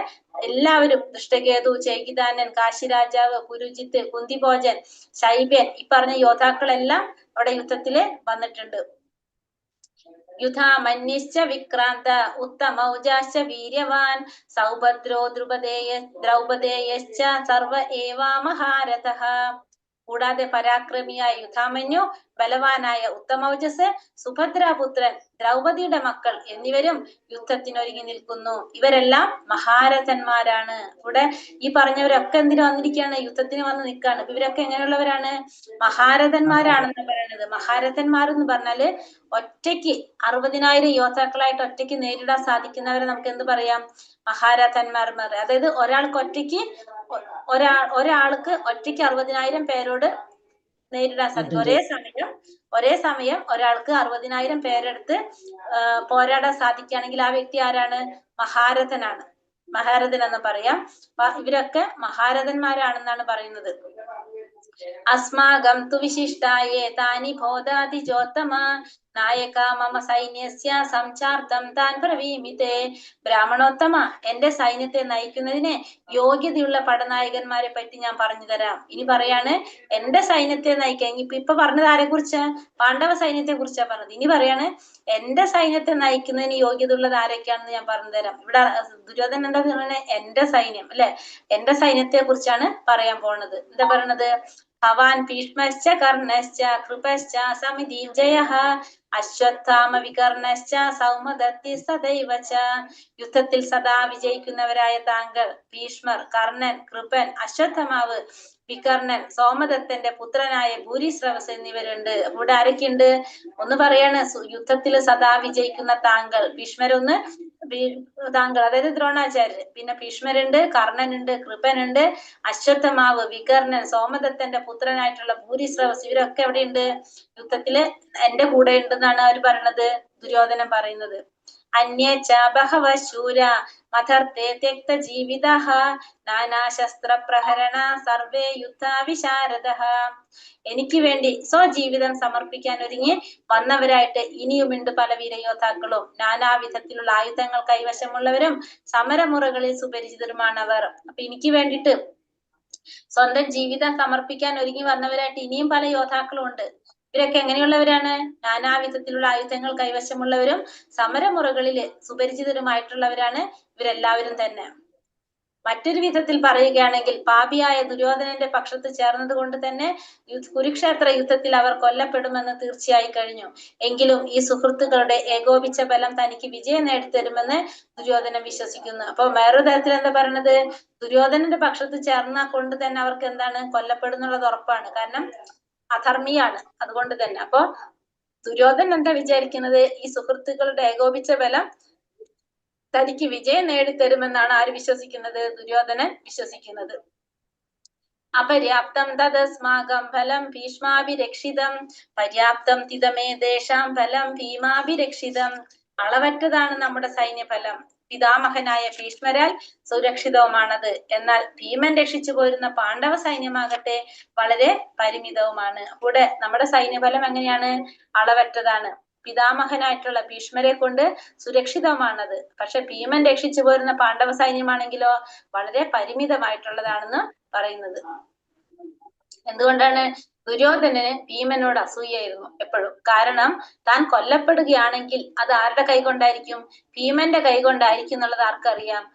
എല്ലാവരും ദൃഷ്ടകേതു, ചേകിതാനൻ, കാശിരാജാവ്, പുരൂജിത്ത്, കുന്തിഭോജൻ, ശൈബ്യൻ ഈ പറഞ്ഞ യോദ്ധാക്കളെല്ലാം അവിടെ യുദ്ധത്തില് വന്നിട്ടുണ്ട്. യുധാമന്യശ്ച വിക്രാന്ത ഉത്തമൗജാശ്ച വീര്യവാൻ സൗഭദ്രോ ദ്രൗപദേയശ്ച സർവ ഏവാ മഹാരഥഃ. കൂടാതെ പരാക്രമിയായ യുധാമന്യു, ബലവാനായ ഉത്തമൗജസ്, സുഭദ്രാപുത്രൻ, ദ്രൗപദിയുടെ മക്കൾ എന്നിവരും യുദ്ധത്തിനൊരുങ്ങി നിൽക്കുന്നു. ഇവരെല്ലാം മഹാരഥന്മാരാണ്. ഇവിടെ ഈ പറഞ്ഞവരൊക്കെ എന്തിനു വന്നിരിക്കുകയാണ്? യുദ്ധത്തിന് വന്ന് നിൽക്കുകയാണ്. അപ്പൊ ഇവരൊക്കെ എങ്ങനെയുള്ളവരാണ്? മഹാരഥന്മാരാണെന്ന് പറയുന്നത്. മഹാരഥന്മാരെന്ന് പറഞ്ഞാല് ഒറ്റയ്ക്ക് 60,000 യോദ്ധാക്കളായിട്ട് ഒറ്റയ്ക്ക് നേരിടാൻ സാധിക്കുന്നവരെ നമുക്ക് എന്ത് പറയാം? മഹാരഥന്മാർ എന്ന് പറയാം. അതായത് ഒരാൾക്ക് ഒറ്റയ്ക്ക് 60,000 പേരോട് നേരിടാൻ സാധിക്കും. ഒരേ സമയം ഒരാൾക്ക് 60,000 പേരെടുത്ത് പോരാടാൻ സാധിക്കുകയാണെങ്കിൽ ആ വ്യക്തി ആരാണ്? മഹാരഥനാണ്. മഹാരഥൻ എന്ന് പറയാം. ഇവരൊക്കെ മഹാരഥന്മാരാണെന്നാണ് പറയുന്നത്. അസ്മാകം തു വിശിഷ്ടായേ താനി ബോധാതിജോത്തമ നായക മമ സൈന്യസ്യ സംചാർത്തം താൻ പ്രവീമിതേ. ബ്രാഹ്മണോത്തമ, എന്റെ സൈന്യത്തെ നയിക്കുന്നതിന് യോഗ്യതയുള്ള പടനായകന്മാരെ പറ്റി ഞാൻ പറഞ്ഞു തരാം. ഇനി പറയാണ് എന്റെ സൈന്യത്തെ നയിക്കാൻ. ഇപ്പൊ പറഞ്ഞത് ആരെ കുറിച്ച്? പാണ്ഡവ സൈന്യത്തെ കുറിച്ചാണ് പറഞ്ഞത്. ഇനി പറയാണ് എന്റെ സൈന്യത്തെ നയിക്കുന്നതിന് യോഗ്യത ഉള്ളത് ആരൊക്കെയാണെന്ന് ഞാൻ പറഞ്ഞു തരാം. ഇവിടെ ദുര്യോധനൻ എന്താ പറയുന്നത്? എന്റെ സൈന്യം അല്ലെ, എന്റെ സൈന്യത്തെ കുറിച്ചാണ് പറയാൻ പോണത്. എന്താ പറയണത്? ഭവാൻ ഭീഷ്മശ്ച കർണശ്ച കൃപശ്ച സമിതിഞ്ജയഃ അശ്വത്ഥാമ വികർണശ്ച സൗമദത്തി സദൈവച. യുദ്ധത്തിൽ സദാ വിജയിക്കുന്നവരായ താങ്കൾ, ഭീഷ്മർ, കർണൻ, കൃപൻ, അശ്വത്ഥമാവ്, വികർണൻ, സോമദത്തന്റെ പുത്രനായ ഭൂരിശ്രവസ് എന്നിവരുണ്ട്. ഇവിടെ ആരൊക്കെയുണ്ട്? ഒന്ന് പറയാണ് യുദ്ധത്തിൽ സദാ വിജയിക്കുന്ന താങ്കൾ. ഭീഷ്മരൊന്ന് താങ്കൾ അതായത് ദ്രോണാചാര്യര്, പിന്നെ ഭീഷ്മരുണ്ട്, കർണനുണ്ട്, കൃപനുണ്ട്, അശ്വത്ഥമാവ്, വികർണൻ, സോമദത്തന്റെ പുത്രനായിട്ടുള്ള ഭൂരിശ്രവസ് ഇവരൊക്കെ എവിടെയുണ്ട്? യുദ്ധത്തില് എന്റെ കൂടെ ഉണ്ടെന്നാണ് അവർ പറയണത്, ദുര്യോധനൻ പറയുന്നത്. അന്യേച്ച ബഹവ ശൂര മഥർത്തെ ത്യക്ത ജീവിതഃ നാനാശസ്ത്ര പ്രഹരണ സർവേ യുദ്ധ വിശാരദഃ. എനിക്ക് വേണ്ടി സ്വജീവിതം സമർപ്പിക്കാൻ ഒരുങ്ങി വന്നവരായിട്ട് ഇനിയുമുണ്ട് പല വീരയോദ്ധാക്കളും. നാനാവിധത്തിലുള്ള ആയുധങ്ങൾ കൈവശമുള്ളവരും സമരമുറകളിൽ സുപരിചിതരുമാണവർ. അപ്പൊ എനിക്ക് വേണ്ടിയിട്ട് സ്വന്തം ജീവിതം സമർപ്പിക്കാൻ ഒരുങ്ങി വന്നവരായിട്ട് ഇനിയും പല യോദ്ധാക്കളും ഉണ്ട്. ഇവരൊക്കെ എങ്ങനെയുള്ളവരാണ്? നാനാവിധത്തിലുള്ള ആയുധങ്ങൾ കൈവശമുള്ളവരും സമരമുറകളില് സുപരിചിതരുമായിട്ടുള്ളവരാണ് ഇവരെല്ലാവരും തന്നെ. മറ്റൊരു വിധത്തിൽ പറയുകയാണെങ്കിൽ പാപിയായ ദുര്യോധനന്റെ പക്ഷത്ത് ചേർന്നത് കൊണ്ട് തന്നെ കുരുക്ഷേത്ര യുദ്ധത്തിൽ അവർ കൊല്ലപ്പെടുമെന്ന് തീർച്ചയായി കഴിഞ്ഞു. എങ്കിലും ഈ സുഹൃത്തുക്കളുടെ ഏകോപിച്ച ബലം തനിക്ക് വിജയം നേടിത്തരുമെന്ന് ദുര്യോധനൻ വിശ്വസിക്കുന്നു. അപ്പൊ വേറൊരു തരത്തിൽ എന്താ പറയണത്? ദുര്യോധനന്റെ പക്ഷത്ത് ചേർന്ന കൊണ്ട് തന്നെ അവർക്ക് എന്താണ്? കൊല്ലപ്പെടുന്നുള്ളത് ഉറപ്പാണ്. കാരണം അധർമ്മിയാണ്, അതുകൊണ്ട് തന്നെ. അപ്പൊ ദുര്യോധനൻ എന്താ വിചാരിക്കുന്നത്? ഈ സുഹൃത്തുക്കളുടെ ഏകോപിച്ച ബലം തനിക്ക് വിജയം നേടിത്തരുമെന്നാണ് ആര് വിശ്വസിക്കുന്നത്? ദുര്യോധനൻ വിശ്വസിക്കുന്നത്. അപര്യാപ്തം തദസ്മാകം ഫലം ഭീഷ്മാഭിരക്ഷിതം പര്യാപ്തം തിതമേ ദേശാം ഫലം ഭീമാഭിരക്ഷിതം. അളവറ്റതാണ് നമ്മുടെ സൈന്യഫലം. പിതാമഹനായ ഭീഷ്മരാൽ സുരക്ഷിതവുമാണത്. എന്നാൽ ഭീമൻ രക്ഷിച്ചു പോരുന്ന പാണ്ഡവ സൈന്യമാകട്ടെ വളരെ പരിമിതവുമാണ്. കൂടെ നമ്മുടെ സൈന്യബലം എങ്ങനെയാണ്? അളവറ്റതാണ്. പിതാമഹനായിട്ടുള്ള ഭീഷ്മരെ കൊണ്ട് സുരക്ഷിതമാണത്. പക്ഷെ ഭീമൻ രക്ഷിച്ചു പോരുന്ന പാണ്ഡവ സൈന്യമാണെങ്കിലോ വളരെ പരിമിതമായിട്ടുള്ളതാണെന്ന് പറയുന്നത്. എന്തുകൊണ്ടാണ്? ദുര്യോധനന് ഭീമനോട് അസൂയായിരുന്നു എപ്പോഴും. കാരണം താൻ കൊല്ലപ്പെടുകയാണെങ്കിൽ അത് ആരുടെ കൈകൊണ്ടായിരിക്കും? ഭീമന്റെ കൈകൊണ്ടായിരിക്കും എന്നുള്ളത് ആർക്കറിയാം?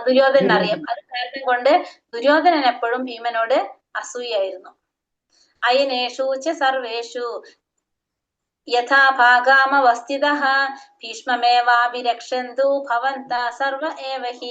ദുര്യോധനൻ അറിയാം. അത് കാരണം കൊണ്ട് ദുര്യോധനൻ എപ്പോഴും ഭീമനോട് അസൂയായിരുന്നു. അയനേഷു ച സർവേഷു യഥാ ഭാഗാമവസ്ഥിതഃ ഭീഷ്മമേവാഭിരക്ഷന്തു ഭവന്തഃ സർവ ഏവ ഹി.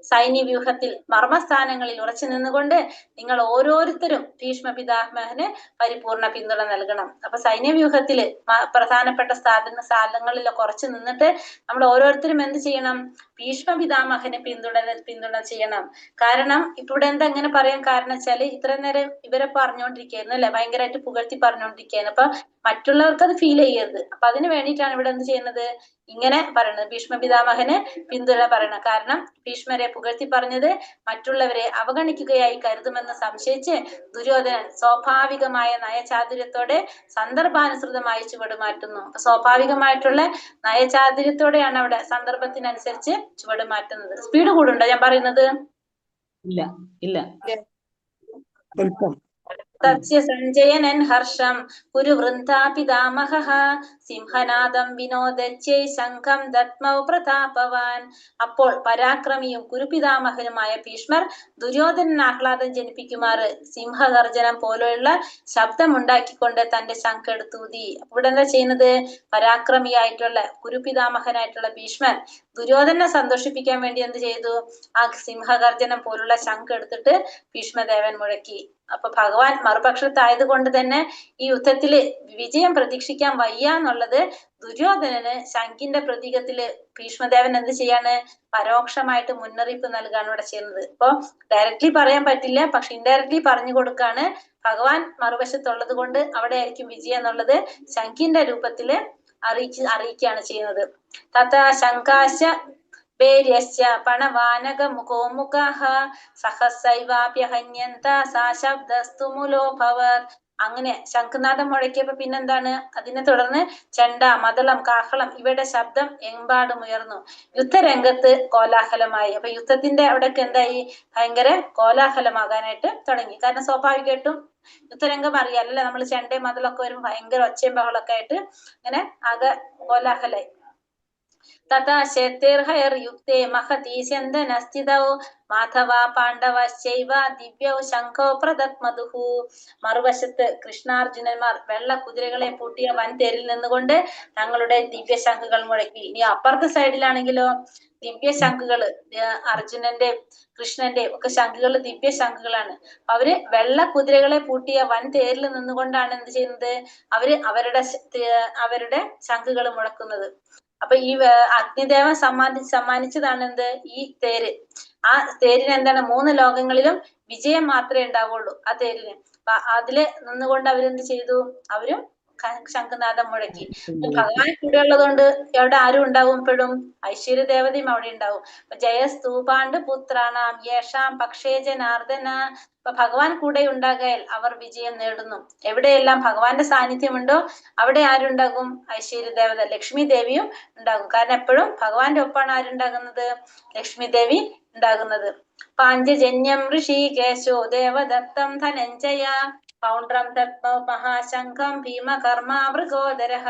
സൈന്യവ്യൂഹത്തിൽ മർമ്മസ്ഥാനങ്ങളിൽ ഉറച്ചു നിന്നുകൊണ്ട് നിങ്ങൾ ഓരോരുത്തരും ഭീഷ്മ പിതാമഹന് പരിപൂർണ പിന്തുണ നൽകണം. അപ്പൊ സൈന്യവ്യൂഹത്തില് പ്രധാനപ്പെട്ട സ്ഥലങ്ങളിലൊക്കെ ഉറച്ചു നിന്നിട്ട് നമ്മൾ ഓരോരുത്തരും എന്ത് ചെയ്യണം? ഭീഷ്മ പിതാമഹന് പിന്തുണ ചെയ്യണം. കാരണം ഇവിടെ എന്താ എങ്ങനെ പറയാൻ കാരണം വെച്ചാല് ഇത്ര നേരം ഇവരെ പറഞ്ഞുകൊണ്ടിരിക്കുകയായിരുന്നു അല്ലെ, ഭയങ്കരമായിട്ട് പുകഴ്ത്തി പറഞ്ഞുകൊണ്ടിരിക്കുകയായിരുന്നു. അപ്പൊ മറ്റുള്ളവർക്ക് അത് ഫീൽ ചെയ്യരുത്. അപ്പൊ അതിന് വേണ്ടിയിട്ടാണ് ഇവിടെ എന്ത് ചെയ്യുന്നത്? ഇങ്ങനെ പറയുന്നത്, ഭീഷ്മ പിതാമഹന് പിന്തുണ പറയണം. കാരണം ഭീഷ്മരെ പുകഴ്ത്തി പറഞ്ഞത് മറ്റുള്ളവരെ അവഗണിക്കുകയായി കരുതുമെന്ന് സംശയിച്ച് ദുര്യോധനൻ സ്വാഭാവികമായ നയചാതുര്യത്തോടെ സന്ദർഭാനുസൃതമായി ചുവടുമാറ്റുന്നു. സ്വാഭാവികമായിട്ടുള്ള നയചാതുര്യത്തോടെയാണ് അവിടെ സന്ദർഭത്തിനനുസരിച്ച് ചുവടുമാറ്റുന്നത്. സ്പീഡ് കൂടുണ്ടോ ഞാൻ പറയുന്നത്? ഇല്ല ഇല്ല. തസ്യ സഞ്ജയനൻ ഹർഷം കുരുവൃന്ദാ പിതാമഹഃ സിംഹനാദം വിനോദച്ഛൈ ശംഖം ദത്മൗ പ്രതാപവാൻ. അപ്പോൾ പരാക്രമിയും കുരുപിതാമഹനുമായ ഭീഷ്മർ ദുര്യോധനൻ ആഹ്ലാദം ജനിപ്പിക്കുമാറ് സിംഹഗർജനം പോലെയുള്ള ശബ്ദമുണ്ടാക്കിക്കൊണ്ട് തന്റെ ശംഖെടുത്തൂതി. ഇവിടെ എന്താ ചെയ്യുന്നത്? പരാക്രമിയായിട്ടുള്ള കുരുപിതാമഹനായിട്ടുള്ള ഭീഷ്മൻ ദുര്യോധനെ സന്തോഷിപ്പിക്കാൻ വേണ്ടി എന്ത് ചെയ്തു? ആ സിംഹഗർജനം പോലുള്ള ശംഖ് എടുത്തിട്ട് ഭീഷ്മദേവൻ മുഴക്കി. അപ്പൊ ഭഗവാൻ മറുപക്ഷത്തായത് കൊണ്ട് തന്നെ ഈ യുദ്ധത്തില് വിജയം പ്രതീക്ഷിക്കാൻ വയ്യ എന്നുള്ളത് ദുര്യോധനന് ശംഖിന്റെ പ്രതീകത്തില് ഭീഷ്മദേവൻ എന്ത് ചെയ്യാണ്? പരോക്ഷമായിട്ട് മുന്നറിയിപ്പ് നൽകാണ് ഇവിടെ ചെയ്യുന്നത്. ഇപ്പൊ ഡയറക്ട്ലി പറയാൻ പറ്റില്ല, പക്ഷെ ഇൻഡയറക്ട്ലി പറഞ്ഞു കൊടുക്കാണ്. ഭഗവാൻ മറുവശത്തുള്ളത് കൊണ്ട് അവിടെ ആയിരിക്കും വിജയം എന്നുള്ളത് ശംഖിന്റെ രൂപത്തില് അറിയിക്കുകയാണ് ചെയ്യുന്നത്. തഥാ ശങ്കാശ പണവാനകമുഖോമുഖഃ സഹസൈവാഭ്യഹന്യന്ത സാ ശബ്ദസ്തു മുലോഭവത്. അങ്ങനെ ശംഖനാദം മുഴക്കിയപ്പോ പിന്നെന്താണ്? അതിനെ തുടർന്ന് ചെണ്ട, മദളം, കാഹളം ഇവയുടെ ശബ്ദം എമ്പാടും ഉയർന്നു. യുദ്ധരംഗത്ത് കോലാഹലമായി. അപ്പൊ യുദ്ധത്തിന്റെ അവിടെയൊക്കെ എന്തായി? ഭയങ്കര കോലാഹലമാകാനായിട്ട് തുടങ്ങി. കാരണം സ്വാഭാവികമായിട്ടും യുദ്ധരംഗം അറിയാലല്ലേ, നമ്മൾ ചെണ്ടയും മദളൊക്കെ വരുമ്പോൾ ഭയങ്കര ഒച്ചയും ബഹളൊക്കെ ആയിട്ട് അങ്ങനെ ആകെ കോലാഹലായി. തഥാ ശേർഹൈർയുക്തേ മഹതി സ്യന്ദനസ്ഥിതൗ മാധവ പാണ്ഡവശ്ചൈവ ദിവ്യൗ ശംഖോ പ്രദത്മതുഹു. മറുവശത്ത് കൃഷ്ണാർജുനന്മാർ വെള്ള കുതിരകളെ പൂട്ടിയ വൻതേരിൽ നിന്നുകൊണ്ട് തങ്ങളുടെ ദിവ്യ ശംഖുകൾ മുഴക്കി. ഇനി അപ്പുറത്തെ സൈഡിലാണെങ്കിലോ ദിവ്യ ശംഖുകള്, അർജുനന്റെ കൃഷ്ണന്റെ ഒക്കെ ശംഖുകൾ ദിവ്യ ശംഖുകളാണ്. അവര് വെള്ള കുതിരകളെ പൂട്ടിയ വൻ തേരിൽ നിന്നുകൊണ്ടാണ് എന്ത് ചെയ്യുന്നത്? അവര് അവരുടെ ശംഖുകൾ മുഴക്കുന്നത്. അപ്പൊ ഈ അഗ്നിദേവൻ സമ്മാനിച്ചതാണ് എന്ത്? ഈ തേര്. ആ തേരിന് എന്താണ്? 3 ലോകങ്ങളിലും വിജയം മാത്രമേ ഉണ്ടാവുള്ളൂ ആ തേരിന്. അതില് നിന്നുകൊണ്ട് അവരെന്ത് ചെയ്തു? അവരും ശംഖനാദം മുഴക്കി. ഭഗവാൻ കൂടെ ഉള്ളത് കൊണ്ട് എവിടെ ആരും ഉണ്ടാവും? എപ്പോഴും ഐശ്വര്യ ദേവതയും അവിടെ ഉണ്ടാവും. ജയസ്തൂപാണ്ട് പുത്രാണാം യേഷാം പക്ഷേ ജനാർദ്ദന. അപ്പൊ ഭഗവാൻ കൂടെ ഉണ്ടാകാൽ അവർ വിജയം നേടുന്നു. എവിടെയെല്ലാം ഭഗവാന്റെ സാന്നിധ്യമുണ്ടോ അവിടെ ആരുണ്ടാകും? ഐശ്വര്യ ദേവത ലക്ഷ്മി ദേവിയും ഉണ്ടാകും. കാരണം എപ്പോഴും ഭഗവാന്റെ ഒപ്പാണ് ആരുണ്ടാകുന്നത്? ലക്ഷ്മി ദേവി ഉണ്ടാകുന്നത്. പാഞ്ചജന്യം ഋഷികേശോ ദേവദത്തം ധനഞ്ജയ പൗണ്ഡ്രം ദത്മോ മഹാശംഖം ഭീമകർമാവൃഗോദരഃ.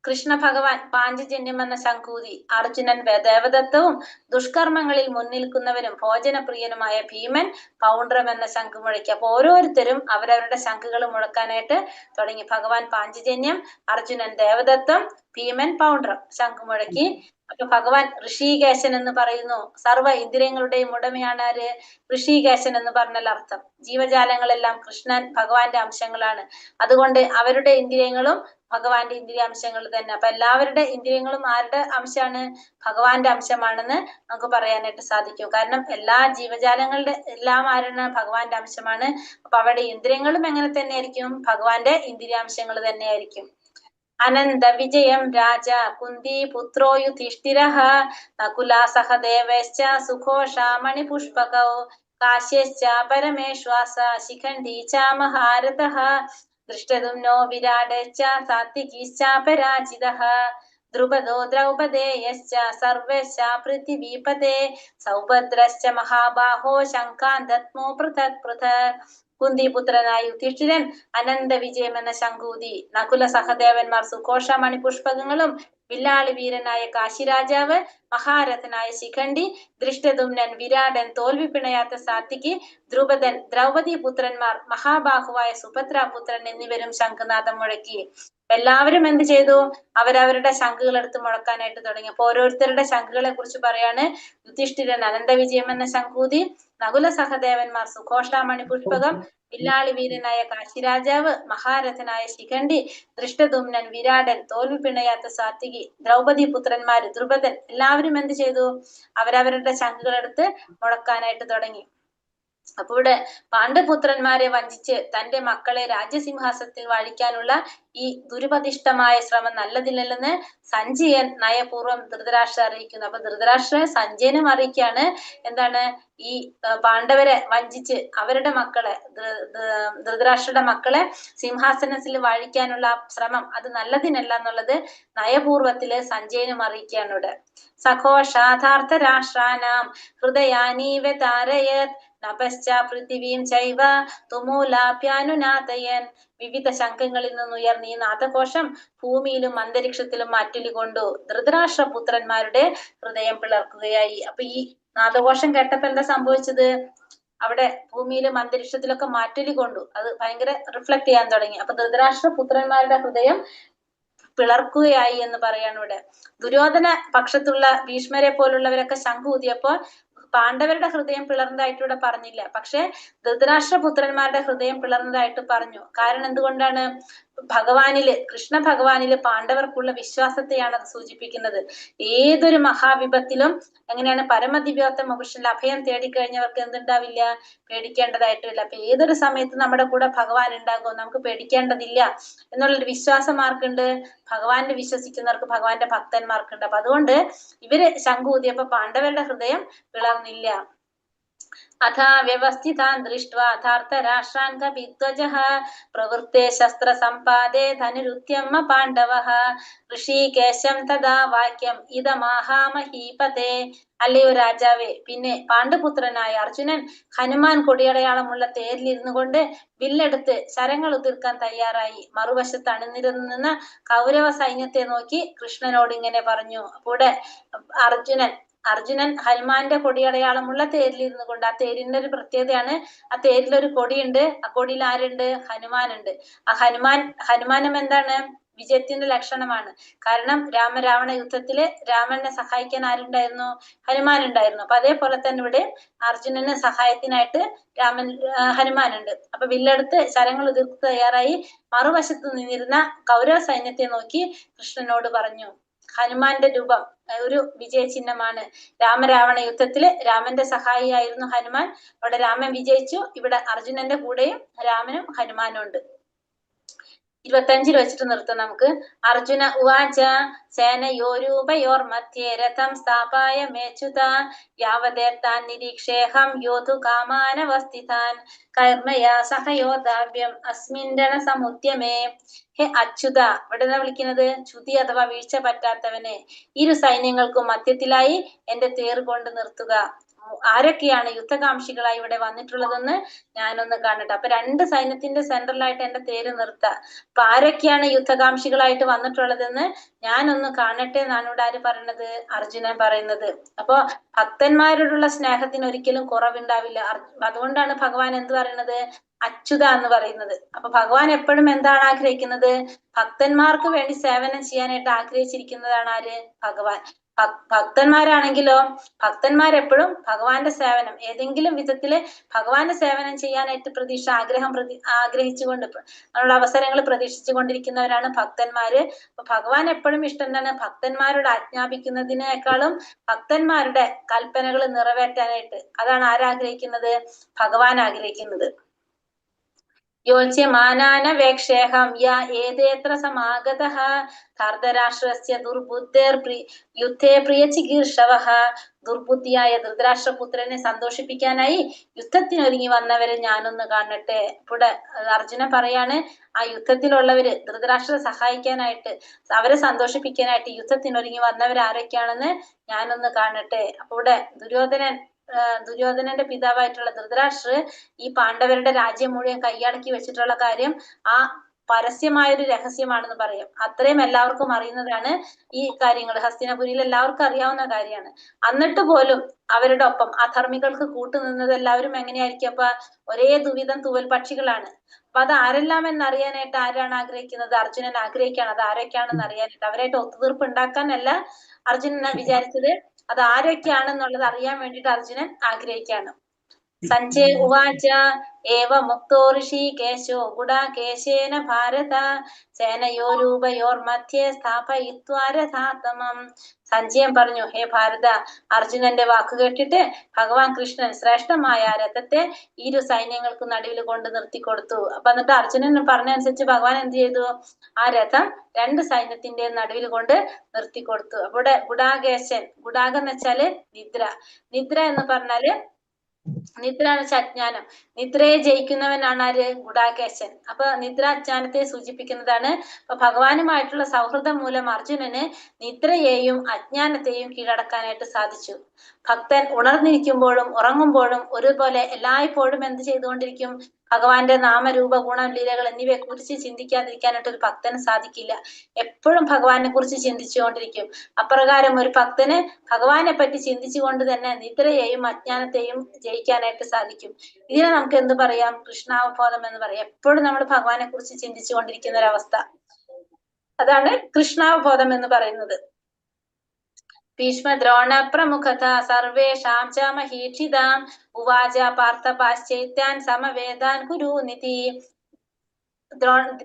കൃഷ്ണ ഭഗവാൻ പാഞ്ചജന്യം എന്ന ശംഖൂതി അർജുനൻ ദേവദത്തവും ദുഷ്കർമ്മങ്ങളിൽ മുൻനിൽക്കുന്നവരും ഭോജനപ്രിയനുമായ ഭീമൻ പൗണ്ഡ്രം എന്ന ശംഖ് മുഴക്കി. അപ്പൊ ഓരോരുത്തരും അവരവരുടെ ശംഖുകൾ മുഴക്കാനായിട്ട് തുടങ്ങി. ഭഗവാൻ പാഞ്ചജന്യം, അർജുനൻ ദേവദത്തം, ഭീമൻ പൗണ്ഡ്രം ശംഖ് മുഴക്കി. അപ്പൊ ഭഗവാൻ ഋഷികേശൻ എന്ന് പറയുന്നു. സർവ്വ ഇന്ദ്രിയങ്ങളുടെയും ഉടമയാണ് ആര്? ഋഷികേശൻ എന്ന് പറഞ്ഞാൽ അർത്ഥം ജീവജാലങ്ങളെല്ലാം കൃഷ്ണൻ ഭഗവാന്റെ അംശങ്ങളാണ്. അതുകൊണ്ട് അവരുടെ ഇന്ദ്രിയങ്ങളും ഭഗവാന്റെ ഇന്ദ്രിയാംശങ്ങൾ തന്നെ. അപ്പൊ എല്ലാവരുടെ ഇന്ദ്രിയങ്ങളും ആരുടെ അംശമാണ്? ഭഗവാന്റെ അംശമാണെന്ന് നമുക്ക് പറയാനായിട്ട് സാധിക്കും. കാരണം എല്ലാ ജീവജാലങ്ങളുടെ എല്ലാം ആരാണ്? ഭഗവാന്റെ അംശമാണ്. അപ്പൊ അവരുടെ ഇന്ദ്രിയങ്ങളും എങ്ങനെ തന്നെ ആയിരിക്കും? ഭഗവാന്റെ ഇന്ദ്രിയാംശങ്ങൾ തന്നെയായിരിക്കും. അനന്ത വിജയം രാജ കുന്തി പുത്രോ യുധിഷ്ഠിരഃ നകുലാ സഹദേവശ്ച സുഘോഷാമണി പുഷ്പകൗ കാശ്യശ്ച പരമേശ്വാസ ശിഖണ്ഡി ച മഹാരഥഃ ദൃഷ്ടദുമ്നോ വിരാടശ്ച സാത്വികീശ്ച പരാജിതഃ ദ്രുപദോ ദ്രൗപദേയശ്ച സർവശ്ച പൃഥിവീപതേ സൗഭദ്രശ്ച മഹാബാഹോ ശംഖാന്തത്മോ പൃഥക് പൃഥക്. കുന്തിപുത്രനായ യുധിഷ്ഠിരൻ അനന്ത വിജയം എന്ന ശംഖൂതി. നകുല സഹദേവന്മാർ സുഘോഷ മണിപുഷ്പകങ്ങളും വില്ലാളി വീരനായ കാശിരാജാവ് മഹാരഥനായ ശിഖണ്ഡി ദൃഷ്ടദുമ്നൻ വിരാടൻ തോൽവി പിണയാത്ത സാത്വികി ദ്രുപദൻ ദ്രൗപദി പുത്രന്മാർ മഹാബാഹുവായ സുഭദ്രാപുത്രൻ എന്നിവരും ശംഖനാഥം മുഴക്കി. എല്ലാവരും എന്ത് ചെയ്തു? അവരവരുടെ ശംഖുകൾ എടുത്ത് മുഴക്കാനായിട്ട് തുടങ്ങി. അപ്പൊ ഓരോരുത്തരുടെ ശംഖുകളെ കുറിച്ച് പറയാണ്. യുധിഷ്ഠിരൻ അനന്ത വിജയം എന്ന ശംഖൂതി, നകുല സഹദേവന്മാർ സുഘോഷാമണി പുഷ്പകം, വില്ലാളി വീരനായ കാശിരാജാവ് മഹാരഥനായ ശിഖണ്ഡി ദൃഷ്ടദുമ്നൻ വിരാടൻ തോൽവി പിണയാത്ത സാത്വികി ദ്രൗപദി പുത്രന്മാര് ദ്രുപദൻ എല്ലാവരും എന്ത് ചെയ്തു? അവരവരുടെ ശംഖുകൾ എടുത്ത് മുഴക്കാനായിട്ട് തുടങ്ങി. അപ്പൊ ഇവിടെ പാണ്ഡുപുത്രന്മാരെ വഞ്ചിച്ച് തന്റെ മക്കളെ രാജ്യസിംഹാസനത്തിൽ വാഴിക്കാനുള്ള ഈ ദുരുപദിഷ്ടമായ ശ്രമം നല്ലതില്ലെന്ന് സഞ്ജയൻ നയപൂർവ്വം ധൃതരാഷ്ട്ര അറിയിക്കുന്നു. അപ്പൊ ധൃതരാഷ്ട്ര സഞ്ജയനും അറിയിക്കാണ് എന്താണ്? ഈ പാണ്ഡവരെ വഞ്ചിച്ച് അവരുടെ മക്കളെ ധൃതരാഷ്ട്രയുടെ മക്കളെ സിംഹാസനത്തിൽ വാഴിക്കാനുള്ള ശ്രമം അത് നല്ലതിനല്ല എന്നുള്ളത് നയപൂർവ്വത്തില് സഞ്ജയനും അറിയിക്കുകയാണ് ഇവിടെ. സഘോഷാഥാർത്ഥ രാഷ്ട്രാനാം ഹൃദയാനീവ താരയത് നപശ്ച പൃഥിവീം ചൈവ തുമൂലാപ്യാനുനാഥയൻ. വിവിധ ശംഖങ്ങളിൽ നിന്നുയർന്ന ഈ നാദഘോഷം ഭൂമിയിലും അന്തരീക്ഷത്തിലും മാറ്റൊലികൊണ്ടു ധൃതരാഷ്ട്രപുത്രന്മാരുടെ ഹൃദയം പിളർക്കുകയായി. അപ്പൊ ഈ നാദഘോഷം കേട്ടപ്പോ എന്താ സംഭവിച്ചത്? അവിടെ ഭൂമിയിലും അന്തരീക്ഷത്തിലൊക്കെ മാറ്റൊലി കൊണ്ടു. അത് ഭയങ്കര റിഫ്ലക്ട് ചെയ്യാൻ തുടങ്ങി. അപ്പൊ ധൃതരാഷ്ട്രപുത്രന്മാരുടെ ഹൃദയം പിളർക്കുകയായി എന്ന് പറയാണ് ഇവിടെ. ദുര്യോധന പക്ഷത്തുള്ള ഭീഷ്മരെ പോലുള്ളവരൊക്കെ ശംഖ് ഊതിയപ്പോ പാണ്ഡവരുടെ ഹൃദയം പിളർന്നതായിട്ട് ഇവിടെ പറഞ്ഞില്ല. പക്ഷെ ധൃതരാഷ്ട്രപുത്രന്മാരുടെ ഹൃദയം പിളർന്നതായിട്ട് പറഞ്ഞു. കാരണം എന്തുകൊണ്ടാണ്? ഭഗവാനില്, കൃഷ്ണ ഭഗവാനില് പാണ്ഡവർക്കുള്ള വിശ്വാസത്തെയാണ് അത് സൂചിപ്പിക്കുന്നത്. ഏതൊരു മഹാവിപത്തിലും എങ്ങനെയാണ്? പരമദിവ്യോത്തമ പുരുഷന്റെ അഭയം തേടിക്കഴിഞ്ഞവർക്ക് എന്തുണ്ടാവില്ല? പേടിക്കേണ്ടതായിട്ടില്ല. അപ്പൊ ഏതൊരു സമയത്ത് നമ്മുടെ കൂടെ ഭഗവാൻ ഉണ്ടാകും, നമുക്ക് പേടിക്കേണ്ടതില്ല എന്നുള്ളൊരു വിശ്വാസം ആർക്കുണ്ട്? ഭഗവാനിൽ വിശ്വസിക്കുന്നവർക്ക്, ഭഗവാന്റെ ഭക്തന്മാർക്കുണ്ട്. അപ്പൊ അതുകൊണ്ട് ഇവര് ശംഖ് ഊതിയപ്പോ പാണ്ഡവരുടെ ഹൃദയം പിളർന്നില്ല. അഥാ വ്യവസ്ഥിതാൻ ദൃഷ്ട്വാ ധാർത്തരാഷ്ട്രാൻ കപിധ്വജഃ പ്രവൃത്തെ ശസ്ത്ര സമ്പാദേ ധനുരുദ്യമ പാണ്ഡവഃ ഋഷികേശം തഥാ വാക്യം ഇദമാഹാമഹീപതേ. അല്ലയോ രാജാവേ, പിന്നെ പാണ്ഡുപുത്രനായ അർജുനൻ ഹനുമാൻ കൊടിയടയാളമുള്ള തേരിലിരുന്നു കൊണ്ട് വില്ലെടുത്ത് ശരങ്ങൾ ഉതിർക്കാൻ തയ്യാറായി. മറുവശത്ത് അണിനിരന്ന കൗരവ സൈന്യത്തെ നോക്കി കൃഷ്ണനോട് ഇങ്ങനെ പറഞ്ഞു. അപ്പോൾ അർജുനൻ ഹനുമാന്റെ കൊടിയടയാളമുള്ള തേരിലിരുന്നു കൊണ്ട്, ആ തേരിന്റെ ഒരു പ്രത്യേകതയാണ്, ആ തേരിലൊരു കൊടിയുണ്ട്. ആ കൊടിയിൽ ആരുണ്ട്? ഹനുമാനുണ്ട്. ആ ഹനുമാനം എന്താണ്? വിജയത്തിന്റെ ലക്ഷണമാണ്. കാരണം രാമരാവണ യുദ്ധത്തില് രാമനെ സഹായിക്കാൻ ആരുണ്ടായിരുന്നു? ഹനുമാൻ ഉണ്ടായിരുന്നു. അപ്പൊ അതേപോലെ തന്നെ ഇവിടെ അർജുനന് സഹായത്തിനായിട്ട് ഹനുമാനുണ്ട്. അപ്പൊ വില്ലെടുത്ത് ശരങ്ങൾ ഉതിർത്ത് തയ്യാറായി മറുവശത്ത് നിന്നിരുന്ന കൗരവ സൈന്യത്തെ നോക്കി കൃഷ്ണനോട് പറഞ്ഞു. ഹനുമാന്റെ രൂപം ഒരു വിജയ ചിഹ്നമാണ്. രാമരാവണ യുദ്ധത്തില് രാമന്റെ സഹായിയായിരുന്നു ഹനുമാൻ. അവിടെ രാമൻ വിജയിച്ചു. ഇവിടെ അർജുനന്റെ കൂടെയും രാമനും ഹനുമാനും ഉണ്ട്. 25 വെച്ചിട്ട് നിർത്താം നമുക്ക്. അർജുന ഉവാച സേനയോരൂപയോർ മധ്യേ രഥം സ്ഥാപായ മേച്യുത യാവദേർത്താൻ നിരീക്ഷേഹം യോധു കാമാനവസ്ഥിതാൻ കർമ്മയാ സഹയോധാവ്യം അസ്മിൻ രണസമുദ്യമേ. ഹേ അച്യുത, ഇവിടെ വിളിക്കുന്നത് ചുതി അഥവാ വീഴ്ച പറ്റാത്തവനെ, ഇരു സൈന്യങ്ങൾക്കും മധ്യത്തിലായി എന്റെ തേർ കൊണ്ട് നിർത്തുക. ആരൊക്കെയാണ് യുദ്ധകാംക്ഷികളായി ഇവിടെ വന്നിട്ടുള്ളതെന്ന് ഞാനൊന്ന് കാണട്ടെ. അപ്പൊ രണ്ട് സൈന്യത്തിന്റെ സെൻട്രലായിട്ട് എന്റെ തേര് നിർത്തുക. അപ്പൊ ആരൊക്കെയാണ് യുദ്ധകാംക്ഷികളായിട്ട് വന്നിട്ടുള്ളതെന്ന് ഞാനൊന്ന് കാണട്ടെ എന്നാണ് ഇവിടെ ആര് പറയുന്നത്? അർജുനൻ പറയുന്നത്. അപ്പൊ ഭക്തന്മാരോടുള്ള സ്നേഹത്തിന് ഒരിക്കലും കുറവുണ്ടാവില്ല. അതുകൊണ്ടാണ് ഭഗവാൻ എന്ത് പറയുന്നത്? അച്യുത എന്ന് പറയുന്നത്. അപ്പൊ ഭഗവാൻ എപ്പോഴും എന്താണ് ആഗ്രഹിക്കുന്നത്? ഭക്തന്മാർക്ക് വേണ്ടി സേവനം ചെയ്യാനായിട്ട് ആഗ്രഹിച്ചിരിക്കുന്നതാണ് ആര്? ഭഗവാൻ. ഭക്തന്മാരാണെങ്കിലോ, ഭക്തന്മാരെപ്പോഴും ഭഗവാന്റെ സേവനം, ഏതെങ്കിലും വിധത്തില് ഭഗവാന്റെ സേവനം ചെയ്യാനായിട്ട് ആഗ്രഹിച്ചുകൊണ്ട് ഉള്ള അവസരങ്ങൾ പ്രതീക്ഷിച്ചു കൊണ്ടിരിക്കുന്നവരാണ് ഭക്തന്മാര്. അപ്പൊ ഭഗവാൻ എപ്പോഴും ഇഷ്ടം എന്താണ്? ഭക്തന്മാരോട് ആജ്ഞാപിക്കുന്നതിനേക്കാളും ഭക്തന്മാരുടെ കൽപ്പനകൾ നിറവേറ്റാനായിട്ട്. അതാണ് ആരാഗ്രഹിക്കുന്നത്? ഭഗവാൻ ആഗ്രഹിക്കുന്നത്. യോച്യമാനാനവേക്ഷേഹം യ ഏതേത്ര സമാഗതഃ ധർതരാഷ്ട്രസ്യ യുദ്ധേ പ്രിയചികീർഷവഃ. ദുർബുദ്ധിയായ ധൃതരാഷ്ട്രപുത്രനെ സന്തോഷിപ്പിക്കാനായി യുദ്ധത്തിനൊരുങ്ങി വന്നവരെ ഞാനൊന്ന് കാണട്ടെ. ഇവിടെ അർജുനൻ പറയാണ്, ആ യുദ്ധത്തിലുള്ളവര് ധൃതരാഷ്ട്രരെ സഹായിക്കാനായിട്ട്, അവരെ സന്തോഷിപ്പിക്കാനായിട്ട് യുദ്ധത്തിനൊരുങ്ങി വന്നവർ ആരൊക്കെയാണെന്ന് ഞാനൊന്ന് കാണട്ടെ. അപ്പൊ ഇവിടെ ദുര്യോധനന്റെ പിതാവായിട്ടുള്ള ധൃതരാഷ്ട്രർ ഈ പാണ്ഡവരുടെ രാജ്യം മുഴുവൻ കൈയടക്കി വെച്ചിട്ടുള്ള കാര്യം ആ പരസ്യമായൊരു രഹസ്യമാണെന്ന് പറയാം. അത്രയും എല്ലാവർക്കും അറിയുന്നതാണ് ഈ കാര്യങ്ങൾ. ഹസ്തിനപുരിയിൽ എല്ലാവർക്കും അറിയാവുന്ന കാര്യമാണ്. എന്നിട്ട് പോലും അവരുടെ ഒപ്പം അധർമ്മികൾക്ക് കൂട്ടുനിന്നത് എല്ലാവരും എങ്ങനെയായിരിക്കും? അപ്പൊ ഒരേ ദുവിധം തൂവൽ പക്ഷികളാണ്. അപ്പൊ അത് ആരെല്ലാം എന്നറിയാനായിട്ട് ആരാണ് ആഗ്രഹിക്കുന്നത്? അർജുനൻ ആഗ്രഹിക്കുകയാണ് അത് ആരൊക്കെയാണെന്ന് അറിയാനായിട്ട്. അവരായിട്ട് ഒത്തുതീർപ്പ് ഉണ്ടാക്കാനല്ല അർജുനൻ വിചാരിച്ചത്, അത് ആരൊക്കെയാണെന്നുള്ളത് അറിയാൻ വേണ്ടിയിട്ട് അർജുനൻ ആഗ്രഹിക്കുകയാണ്. സഞ്ജയ് ഉവാച ഏവ മുക്തോ ഋഷികേശോ ഗുഡാകേശേന ഭാരത സേനയോരൂപയോർമധ്യേ സ്ഥാപയിത്വാ രഥാതമം. സഞ്ജയൻ പറഞ്ഞു, ഹേ ഭാരത, അർജുനന്റെ വാക്ക് കേട്ടിട്ട് ഭഗവാൻ കൃഷ്ണൻ ശ്രേഷ്ഠമായ രഥത്തെ ഇരു സൈന്യങ്ങൾക്ക് നടുവിൽ കൊണ്ട് നിർത്തിക്കൊടുത്തു. അപ്പൊ എന്നിട്ട് അർജുനൻ പറഞ്ഞനുസരിച്ച് ഭഗവാൻ എന്ത് ചെയ്തു? ആ രഥം രണ്ട് സൈന്യത്തിന്റെ നടുവിൽ കൊണ്ട് നിർത്തിക്കൊടുത്തു. അവിടെ ഗുഡാകേശൻ, ഗുഡാകം എന്ന് വെച്ചാല് നിദ്ര. നിദ്ര എന്ന് പറഞ്ഞാല് നിദ്ര എന്ന് വെച്ചാൽ അജ്ഞാനം. നിദ്രയെ ജയിക്കുന്നവനാണ് ആര്? ഗുഡാകേശൻ. അപ്പൊ നിദ്ര അജ്ഞാനത്തെ സൂചിപ്പിക്കുന്നതാണ്. അപ്പൊ ഭഗവാനുമായിട്ടുള്ള സൗഹൃദം മൂലം അർജുനന് നിദ്രയെയും അജ്ഞാനത്തെയും കീഴടക്കാനായിട്ട് സാധിച്ചു. ഭക്തൻ ഉണർന്നിരിക്കുമ്പോഴും ഉറങ്ങുമ്പോഴും ഒരുപോലെ എല്ലായ്പ്പോഴും എന്ത് ചെയ്തുകൊണ്ടിരിക്കും? ഭഗവാന്റെ നാമരൂപ ഗുണം ലീലകൾ എന്നിവയെ കുറിച്ച് ചിന്തിക്കാതിരിക്കാനായിട്ട് ഒരു ഭക്തന് സാധിക്കില്ല. എപ്പോഴും ഭഗവാനെ കുറിച്ച് ചിന്തിച്ചുകൊണ്ടിരിക്കും. അപ്രകാരം ഒരു ഭക്തന് ഭഗവാനെ പറ്റി ചിന്തിച്ചുകൊണ്ട് തന്നെ നിദ്രയെയും അജ്ഞാനത്തെയും ജയിക്കാനായിട്ട് സാധിക്കും. ഇതിനെ നമുക്ക് എന്ത് പറയാം? കൃഷ്ണാവബോധം എന്ന് പറയാം. എപ്പോഴും നമ്മൾ ഭഗവാനെ കുറിച്ച് ചിന്തിച്ചു കൊണ്ടിരിക്കുന്ന ഒരവസ്ഥ, അതാണ് കൃഷ്ണാവബോധം എന്ന് പറയുന്നത്. ഭീഷ്മദ്രോണ പ്രമുഖത സർവേഷാം ച മഹീക്ഷിതാം ഉവാച പാർത്ഥ പാശ്ചൈത്യാൻ സമവേദാൻ കുരുനിധി.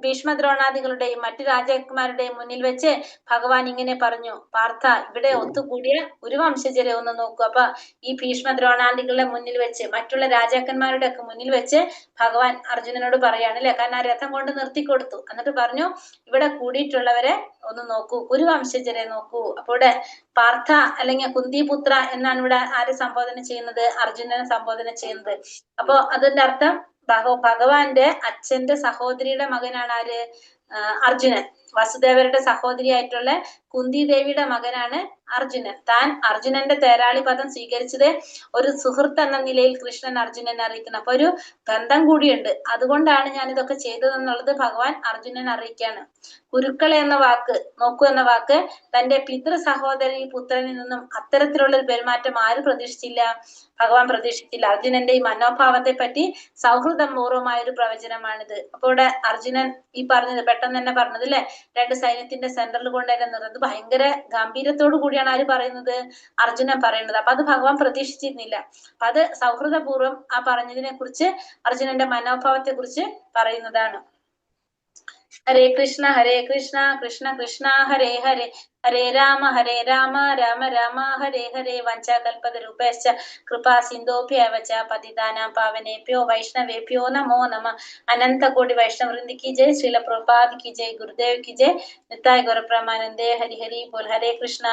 ഭീഷ്മദ്രോണാദികളുടെയും മറ്റു രാജാക്കന്മാരുടെയും മുന്നിൽ വെച്ച് ഭഗവാൻ ഇങ്ങനെ പറഞ്ഞു, പാർത്ഥ, ഇവിടെ ഒത്തുകൂടിയ കുരുവംശജരെ ഒന്ന് നോക്കൂ. അപ്പൊ ഈ ഭീഷ്മദ്രോണാദികളുടെ മുന്നിൽ വെച്ച്, മറ്റുള്ള രാജാക്കന്മാരുടെ ഒക്കെ മുന്നിൽ വെച്ച് ഭഗവാൻ അർജുനനോട് പറയാണ് അല്ലെ. കാരണം ആ രഥം കൊണ്ട് നിർത്തിക്കൊടുത്തു. എന്നിട്ട് പറഞ്ഞു, ഇവിടെ കൂടിയിട്ടുള്ളവരെ ഒന്ന് നോക്കൂ, കുരുവംശജരെ നോക്കൂ. അപ്പൊ ഇവിടെ പാർത്ഥ അല്ലെങ്കിൽ കുന്തിപുത്ര എന്നാണ് ഇവിടെ ആര് സംബോധന ചെയ്യുന്നത്? അർജുനനെ സംബോധന ചെയ്യുന്നത്. അപ്പൊ അതിന്റെ അർത്ഥം ഭഗവാന്റെ അച്ഛന്റെ സഹോദരിയുടെ മകനാണ് ആര്? അർജുനൻ. വസുദേവരുടെ സഹോദരിയായിട്ടുള്ള കുന്തി ദേവിയുടെ മകനാണ് അർജുനൻ. താൻ അർജുനന്റെ തേരാളി പദം സ്വീകരിച്ചത് ഒരു സുഹൃത്ത് എന്ന നിലയിൽ കൃഷ്ണൻ അർജുനനെ അറിയിക്കുന്നു. അപ്പൊ ഒരു ബന്ധം കൂടിയുണ്ട്. അതുകൊണ്ടാണ് ഞാൻ ഇതൊക്കെ ചെയ്തതെന്നുള്ളത് ഭഗവാൻ അർജുനൻ അറിയിക്കാണ്. കുരുക്കളെ എന്ന വാക്ക്, നോക്കൂ എന്ന വാക്ക്, തന്റെ പിതൃ സഹോദരി പുത്രനിൽ നിന്നും അത്തരത്തിലുള്ള ഒരു പെരുമാറ്റം ആര് പ്രതീക്ഷിച്ചില്ല? ഭഗവാൻ പ്രതീക്ഷിച്ചില്ല. അർജുനന്റെ ഈ മനോഭാവത്തെ പറ്റി സൗഹൃദപൂർവമായ ഒരു പ്രവചനമാണിത്. അപ്പൊ ഇവിടെ അർജുനൻ ഈ പറഞ്ഞത് പെട്ടെന്ന് തന്നെ പറഞ്ഞത് അല്ലെ, രണ്ട് സൈന്യത്തിന്റെ സെന്ററിൽ കൊണ്ടുവരുന്ന നിർന്നത് ഭയങ്കര ഗംഭീരത്തോടു കൂടിയാണ് ആര് പറയുന്നത്? അർജുനൻ പറയുന്നത്. അപ്പൊ അത് ഭഗവാൻ പ്രതീക്ഷിച്ചിരുന്നില്ല. അപ്പൊ അത് സൗഹൃദപൂർവ്വം ആ പറഞ്ഞതിനെ കുറിച്ച്, അർജുനന്റെ മനോഭാവത്തെ കുറിച്ച് പറയുന്നതാണ്. ഹരേ കൃഷ്ണ കൃഷ്ണ കൃഷ്ണ ഹരേ ഹരേ, ഹരേ രാമ രാമ രാമ ഹരേ ഹരേ. വഞ്ചാകൽപതരൂപേശ്ച കൃപാ സിന്ധോഭ്യവ ച പതിതാനാം പാവനേഭ്യോ വൈഷ്ണവേഭ്യോ നമോ നമഃ. അനന്തകോടി വൈഷ്ണവവൃന്ദ की जय, श्रील प्रभुपाद की जय, गुरुदेव की जय, निताय गौर प्रमानंदे, हरि हरि बोल. हरे कृष्ण.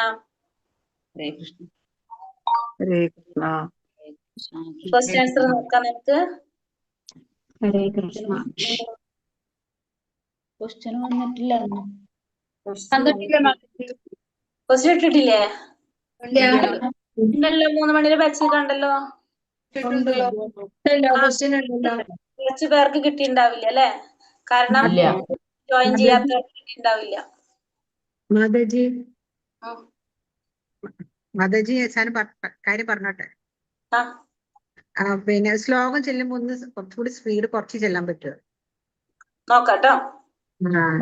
ഹരേ കൃഷ്ണ. ഹരേ കൃഷ്ണ. ക്വസ്റ്റ്യൻ ആൻസർ നോക്കാം നമുക്ക്. ഹരേ കൃഷ്ണ. ക്വസ്റ്റ്യൻ വന്നിട്ടില്ല. ക്വസ്റ്റ്യൻ ഇട്ടിട്ടില്ലേ? ഉണ്ടല്ലോ, 3 മണിയുടെ ബാച്ചിൽ കണ്ടല്ലോ. കുറച്ചു പേർക്ക് കിട്ടിണ്ടാവില്ല അല്ലെ, കാരണം ഇല്ല. ജോയിൻ ചെയ്യാത്തവർക്ക് കിട്ടിണ്ടാവില്ല. മാതാജി, മാതാജി ഞാൻ കാര്യം പറഞ്ഞോട്ടെ. പിന്നെ ശ്ലോകം ചെല്ലുമ്പോ ഒന്ന് കുറച്ചുകൂടി സ്പീഡ് കുറച്ച് ചെല്ലാൻ പറ്റുമോ? നോക്കാട്ടോ.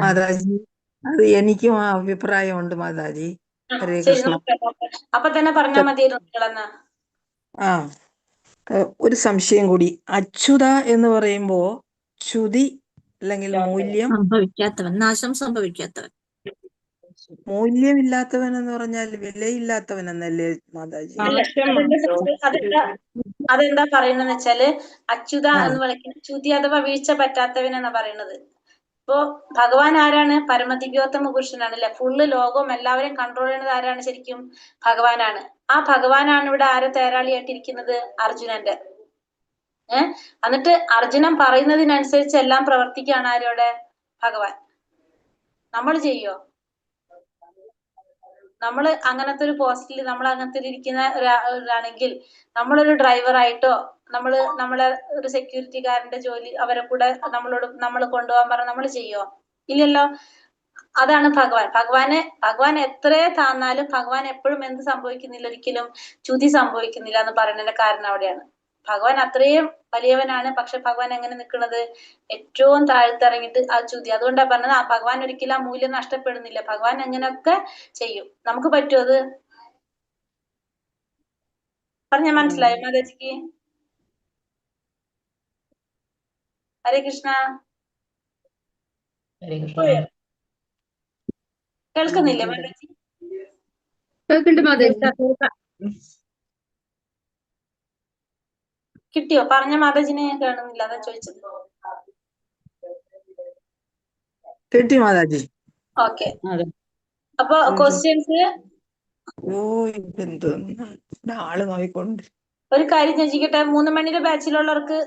മാതാജി, അത് എനിക്കും ആ അഭിപ്രായമുണ്ട് മാതാജി. ഹരേ ശരി, കൃഷ്ണ. അപ്പൊ തന്നെ പറഞ്ഞാൽ മതിയായിരുന്നു നിങ്ങളെന്നാ. ആ, ഒരു സംശയം കൂടി. അച്യുത എന്ന് പറയുമ്പോ ച്യുതി അല്ലെങ്കിൽ മൂല്യം, സംഭവിക്കാത്തവൻ, നാശം സംഭവിക്കാത്തവൻ. മൂല്യമില്ലാത്തവൻ എന്ന് പറഞ്ഞാൽ വിലയില്ലാത്തവൻ എന്നല്ലേ മാതാജി? അല്ല, അതെന്താ പറയുന്നത് വെച്ചാല് അച്യുത എന്ന് വിളിക്കുന്ന ച്യുതി അഥവാ വീഴ്ച പറ്റാത്തവൻ എന്നാ പറയുന്നത്. ഇപ്പോ ഭഗവാൻ ആരാണ്? പരമദിവ്യോത്തമ പുരുഷനാണ് അല്ലെ. ഫുള്ള് ലോകവും എല്ലാവരെയും കൺട്രോൾ ചെയ്യുന്നത് ആരാണ്? ശരിക്കും ഭഗവാനാണ്. ആ ഭഗവാനാണ് ഇവിടെ ആരെ തേരാളിയായിട്ടിരിക്കുന്നത്? അർജുനന്റെ. എന്നിട്ട് അർജുനൻ പറയുന്നതിനനുസരിച്ച് എല്ലാം പ്രവർത്തിക്കുകയാണ് ആരോടെ? ഭഗവാൻ. നമ്മൾ ചെയ്യോ? നമ്മൾ അങ്ങനത്തെ ഒരു പോസ്റ്റിൽ നമ്മൾ അങ്ങനത്തെ ഇരിക്കുന്ന ഒരാണെങ്കിൽ നമ്മളൊരു ഡ്രൈവറായിട്ടോ നമ്മളെ ഒരു സെക്യൂരിറ്റിക്കാരന്റെ ജോലി അവരെ കൂടെ നമ്മൾ കൊണ്ടുപോകാൻ പറഞ്ഞാൽ നമ്മൾ ചെയ്യോ? ഇല്ലല്ലോ. അതാണ് ഭഗവാൻ എത്ര താന്നാലും ഭഗവാൻ എപ്പോഴും എന്ത് സംഭവിക്കുന്നില്ല? ഒരിക്കലും ച്യുതി സംഭവിക്കുന്നില്ല എന്ന് പറയുന്നതിന്റെ കാരണം അവിടെയാണ്. ഭഗവാൻ അത്രയും വലിയവനാണ്. പക്ഷെ ഭഗവാൻ എങ്ങനെ നിൽക്കുന്നത്? ഏറ്റവും താഴ്ത്തിറങ്ങിയിട്ട് ആ ച്യുതി. അതുകൊണ്ടാ പറഞ്ഞത് ആ ഭഗവാൻ ഒരിക്കലും ആ മൂല്യം നഷ്ടപ്പെടുന്നില്ല. ഭഗവാൻ എങ്ങനെയൊക്കെ ചെയ്യും. നമുക്ക് പറ്റുമോ അത്? പറഞ്ഞ മനസ്സിലായോ മാതാജിക്ക്? ഹരേ കൃഷ്ണ. കേൾക്കുന്നില്ലേ മാതാജി? കിട്ടിയോ? പറഞ്ഞ മാതാജിനെ കാണുന്നില്ല, അതാ ചോദിച്ചത്. കിട്ടി മാതാജി. ഓക്കെ. അപ്പൊ ക്വസ്റ്റ്യൻസ് ആള് നോയിക്കൊണ്ട് ഒരു കാര്യം ചോദിക്കട്ടെ. 3 മണിയുടെ ബാച്ചിലുള്ളവർക്ക്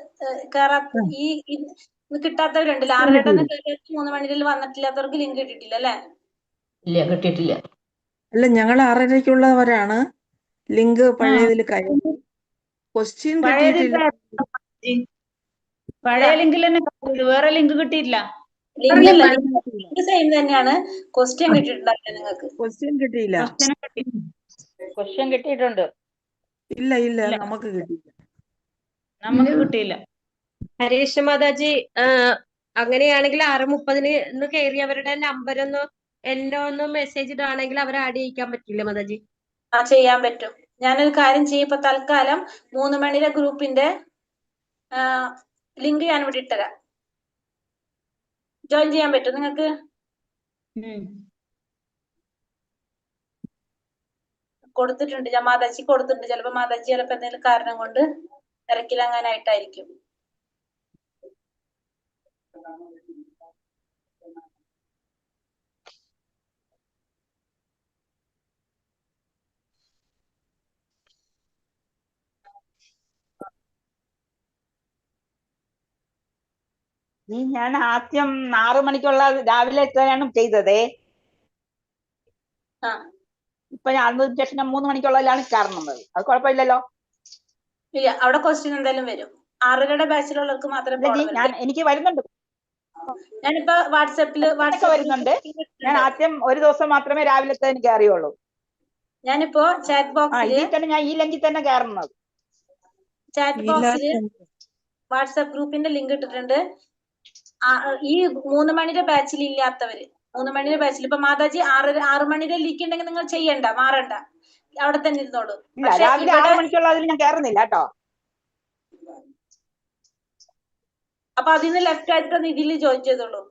കിട്ടാത്തവരുണ്ടല്ലോ. 6:30 കേറിയവർക്ക് 3 മണിയിൽ വന്നിട്ടില്ലാത്തവർക്ക് ലിങ്ക് കിട്ടിയിട്ടില്ല അല്ലെ? ഇല്ല, കിട്ടിയിട്ടില്ല. അല്ല, ഞങ്ങൾ 6:30-ക്കുള്ളവരാണ്. ലിങ്ക് പഴയതിൽ കയറി. ക്വസ്റ്റ്യൻ കിട്ടിയിട്ടില്ല. പഴയ ലിങ്കിൽ തന്നെ വേറെ ലിങ്ക് കിട്ടിയിട്ടില്ല. ലിങ്ക് സെയിം തന്നെയാണ്. ക്വസ്റ്റ്യൻ കിട്ടിയിട്ടുണ്ടാവില്ല നിങ്ങൾക്ക്. ക്വസ്റ്റ്യൻ കിട്ടിയില്ല. ക്വസ്റ്റ്യൻ കിട്ടിയിട്ടുണ്ട്. ഇല്ല നമുക്ക് കിട്ടിയില്ല. നമുക്ക് കിട്ടിയില്ല. ഹരീഷ് മാതാജി, അങ്ങനെയാണെങ്കിൽ 6:30 കയറിയവരുടെ നമ്പരൊന്ന് എല്ലാം ഒന്ന് മെസ്സേജ് ഇടുകയാണെങ്കിൽ അവരെ ആഡ് ചെയ്യിക്കാൻ പറ്റില്ല മാതാജി? ചെയ്യാൻ പറ്റും. ഞാനൊരു കാര്യം ചെയ്യും. ഇപ്പൊ തൽക്കാലം 3 മണിയുടെ ഗ്രൂപ്പിന്റെ ലിങ്ക് ഞാൻ ഇവിടെ ഇട്ടുതരാം. ജോയിൻ ചെയ്യാൻ പറ്റും നിങ്ങൾക്ക്? കൊടുത്തിട്ടുണ്ട്. ഞാൻ മാതാജി കൊടുത്തിട്ടുണ്ട്. ചിലപ്പോ മാതാജി എന്തെങ്കിലും കാരണം കൊണ്ട് തിരക്കിലങ്ങാനായിട്ടായിരിക്കും. ഞാൻ ആദ്യം 6 മണിക്കുള്ള രാവിലെ എത്താനാണ് ചെയ്തത്. ഇപ്പൊ അതിന് ശേഷം 3 മണിക്കുള്ളതിലാണ് കയറുന്നത്. അത് കുഴപ്പമില്ലല്ലോ. ഇല്ല, അവിടെ ക്വസ്റ്റ്യൻ എന്തായാലും വരും. 6:30 ബാച്ചിലുള്ളവർക്ക് മാത്രമേ എനിക്ക് വരുന്നുണ്ട്. ഞാനിപ്പോ വാട്സാപ്പിൽ വരുന്നുണ്ട്. ഞാൻ ആദ്യം ഒരു ദിവസം മാത്രമേ രാവിലെ എനിക്ക് അറിയുള്ളൂ. ഞാനിപ്പോ ചാറ്റ് ബോക്സിൽ ഞാൻ ഈ ലിങ്കിൽ തന്നെ കയറുന്നത്. ചാറ്റ് ബോക്സിൽ വാട്സാപ്പ് ഗ്രൂപ്പിന്റെ ലിങ്ക് ഇട്ടിട്ടുണ്ട്. ഈ 3 മണിയുടെ ബാച്ചിൽ ഇല്ലാത്തവര്, 3 മണിയുടെ ബാച്ചിൽ ഇപ്പൊ മാതാജി 6 മണിയുടെ ലിങ്ക് ഉണ്ടെങ്കിൽ നിങ്ങൾ ചെയ്യണ്ട, മാറണ്ട, അവിടെ തന്നെ ഇരുന്നോളൂ. രാവിലെ 6 മണിക്കുള്ളതിൽ ഞാൻ കയറുന്നില്ല കേട്ടോ. അപ്പൊ അതിന് ലെഫ്റ്റ് ആയിട്ട് ഇതിൽ ജോയിൻ ചെയ്തോളൂ.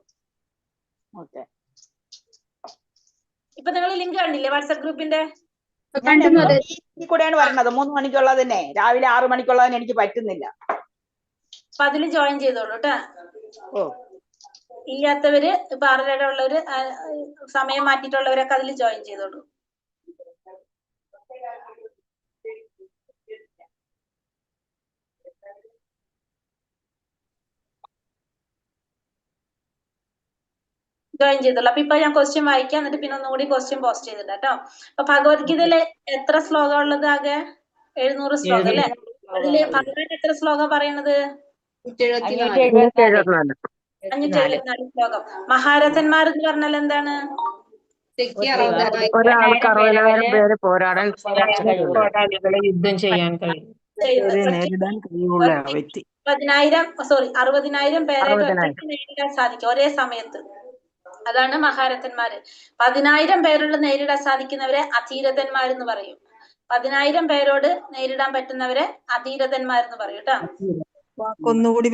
ഇപ്പൊ നിങ്ങൾ ലിങ്ക് കണ്ടില്ലേ വാട്സാപ്പ് ഗ്രൂപ്പിന്റെ? കൂടെയാണ് വരുന്നത്. 3 മണിക്കുള്ളതിനെ രാവിലെ 6 മണിക്കുള്ളതിന് എനിക്ക് പറ്റുന്നില്ല. അപ്പൊ അതിൽ ജോയിൻ ചെയ്തോളൂ കേട്ടാ. ഇല്ലാത്തവര് ഇപ്പൊ 6:30 ഉള്ളവര് സമയം മാറ്റിയിട്ടുള്ളവരൊക്കെ അതിൽ ജോയിൻ ചെയ്തോളൂ. ജോയിൻ ചെയ്തോളൂ. അപ്പൊ ഇപ്പൊ ഞാൻ ക്വസ്റ്റ്യൻ വായിക്കാം, എന്നിട്ട് പിന്നെ ഒന്നുകൂടി ക്വസ്റ്റ്യൻ പോസ്റ്റ് ചെയ്തിട്ട് കേട്ടോ. അപ്പൊ ഭഗവത്ഗീതയില് എത്ര ശ്ലോകം ഉള്ളത്? ആകെ 700 ശ്ലോകം അല്ലെ? അതില് ഭഗവാൻ എത്ര ശ്ലോകം പറയണത്? 574 ശ്ലോകം. മഹാരഥന്മാർ എന്ന് പറഞ്ഞാൽ എന്താണ്? ഒരാൾക്ക് 60,000 പേരെ പോരാളികളെ യുദ്ധം ചെയ്യാൻ കഴിയും. 60,000 പേരെ നേരിടാൻ സാധിക്കും ഒരേ സമയത്ത്. അതാണ് മഹാരഥന്മാര്. 10,000 പേരോട് നേരിടാൻ സാധിക്കുന്നവരെ അധീരഥന്മാരെന്ന് പറയും. 10,000 പേരോട് നേരിടാൻ പറ്റുന്നവരെ അധീരഥന്മാരെന്ന് പറയും കേട്ടോ. ഒന്നുകൂടി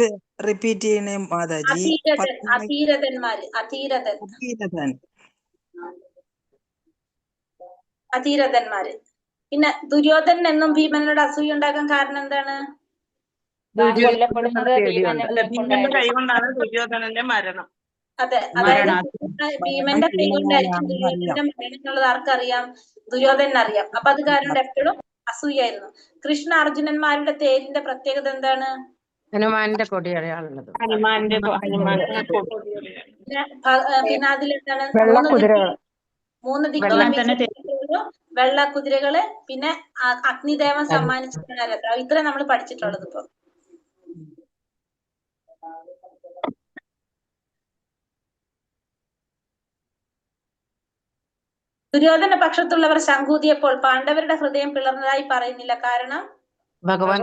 റിപ്പീറ്റ് ചെയ്യണേ മാതാജി. അധീരഥന്മാര്. പിന്നെ ദുര്യോധനൻ എന്നും ഭീമനോട് അസൂയ ഉണ്ടാക്കാൻ കാരണം എന്താണ്? താൻ കൊല്ലപ്പെടുന്നത് ഭീമനെ അല്ല ഭീമന്റെ കൊണ്ടായിരുന്നു. കൈകൊണ്ടാണ് ദുര്യോധനന്റെ മരണം. അതെ, അതായത് ഭീമന്റെ കൈ കൊണ്ടായിരിക്കും ദുര്യോധനന്റെ മരണം എന്നുള്ളത് ആർക്കറിയാം? ദുര്യോധനൻ അറിയാം. അപ്പൊ അത് കാരണം എപ്പോഴും അസൂയായിരുന്നു. കൃഷ്ണ അർജുനന്മാരുടെ തേരിന്റെ പ്രത്യേകത എന്താണ്? ഹനുമാന്റെ കൊടി അടയാളുള്ളത്. ഹനുമാന്റെ പിന്നെ അതിലെന്താണ്? വെള്ള കുതിരകൾ. മൂന്ന് വെള്ളം തന്നെ ദിക്കുകളും വെള്ള കുതിരകള്, പിന്നെ അഗ്നിദേവൻ സമ്മാനിച്ച രഥം. ഇത്ര നമ്മൾ പഠിച്ചിട്ടുള്ളത് ഇപ്പൊ. ദുര്യോധന പക്ഷത്തുള്ളവർ ശംഖൂതിയപ്പോൾ പാണ്ഡവരുടെ ഹൃദയം പിളർന്നതായി പറയുന്നില്ല. കാരണം ഭഗവാൻ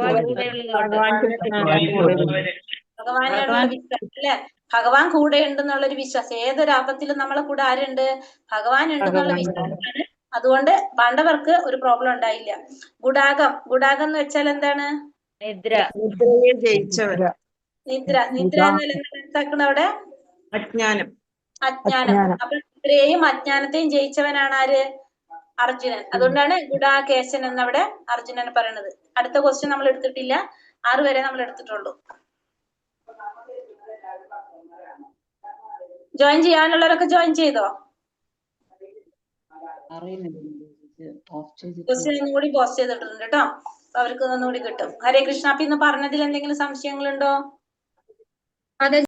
ഭഗവാനോടുള്ള വിശ്വാസം അല്ലെ? ഭഗവാൻ കൂടെ ഉണ്ടെന്നുള്ളൊരു വിശ്വാസം. ഏതൊരു ആപത്തിലും നമ്മളെ കൂടെ ആരുണ്ട്? ഭഗവാൻ ഉണ്ടെന്നുള്ള വിശ്വാസമാണ്. അതുകൊണ്ട് പാണ്ഡവർക്ക് ഒരു പ്രോബ്ലം ഉണ്ടായില്ല. ഗുഡാകം എന്ന് വെച്ചാൽ എന്താണ്? നിദ്ര. ജയിച്ചവര്. നിദ്ര എന്നാൽ മനസ്സിലാക്കുന്ന അവിടെ അജ്ഞാനം. അജ്ഞാനം. അപ്പൊ നിദ്രയെയും അജ്ഞാനത്തെയും ജയിച്ചവനാണ് ആര്? അർജുനൻ. അതുകൊണ്ടാണ് ഗുഡാകേശൻ എന്നവിടെ അർജുനൻ പറയുന്നത്. അടുത്ത ക്വസ്റ്റ്യൻ നമ്മൾ എടുത്തിട്ടില്ല. 6 വരെ നമ്മൾ എടുത്തിട്ടുള്ളൂ. ജോയിൻ ചെയ്യാനുള്ളവരൊക്കെ ജോയിൻ ചെയ്തോ? ക്വസ്റ്റ്യൻ ഒന്നും കൂടി പോസ്റ്റ് ചെയ്തിട്ടുണ്ട് കേട്ടോ. അപ്പൊ അവർക്ക് ഒന്നുകൂടി കിട്ടും. ഹരേ കൃഷ്ണ. അപ്പൊ ഇന്ന് പറഞ്ഞതിൽ എന്തെങ്കിലും സംശയങ്ങളുണ്ടോ? അതെ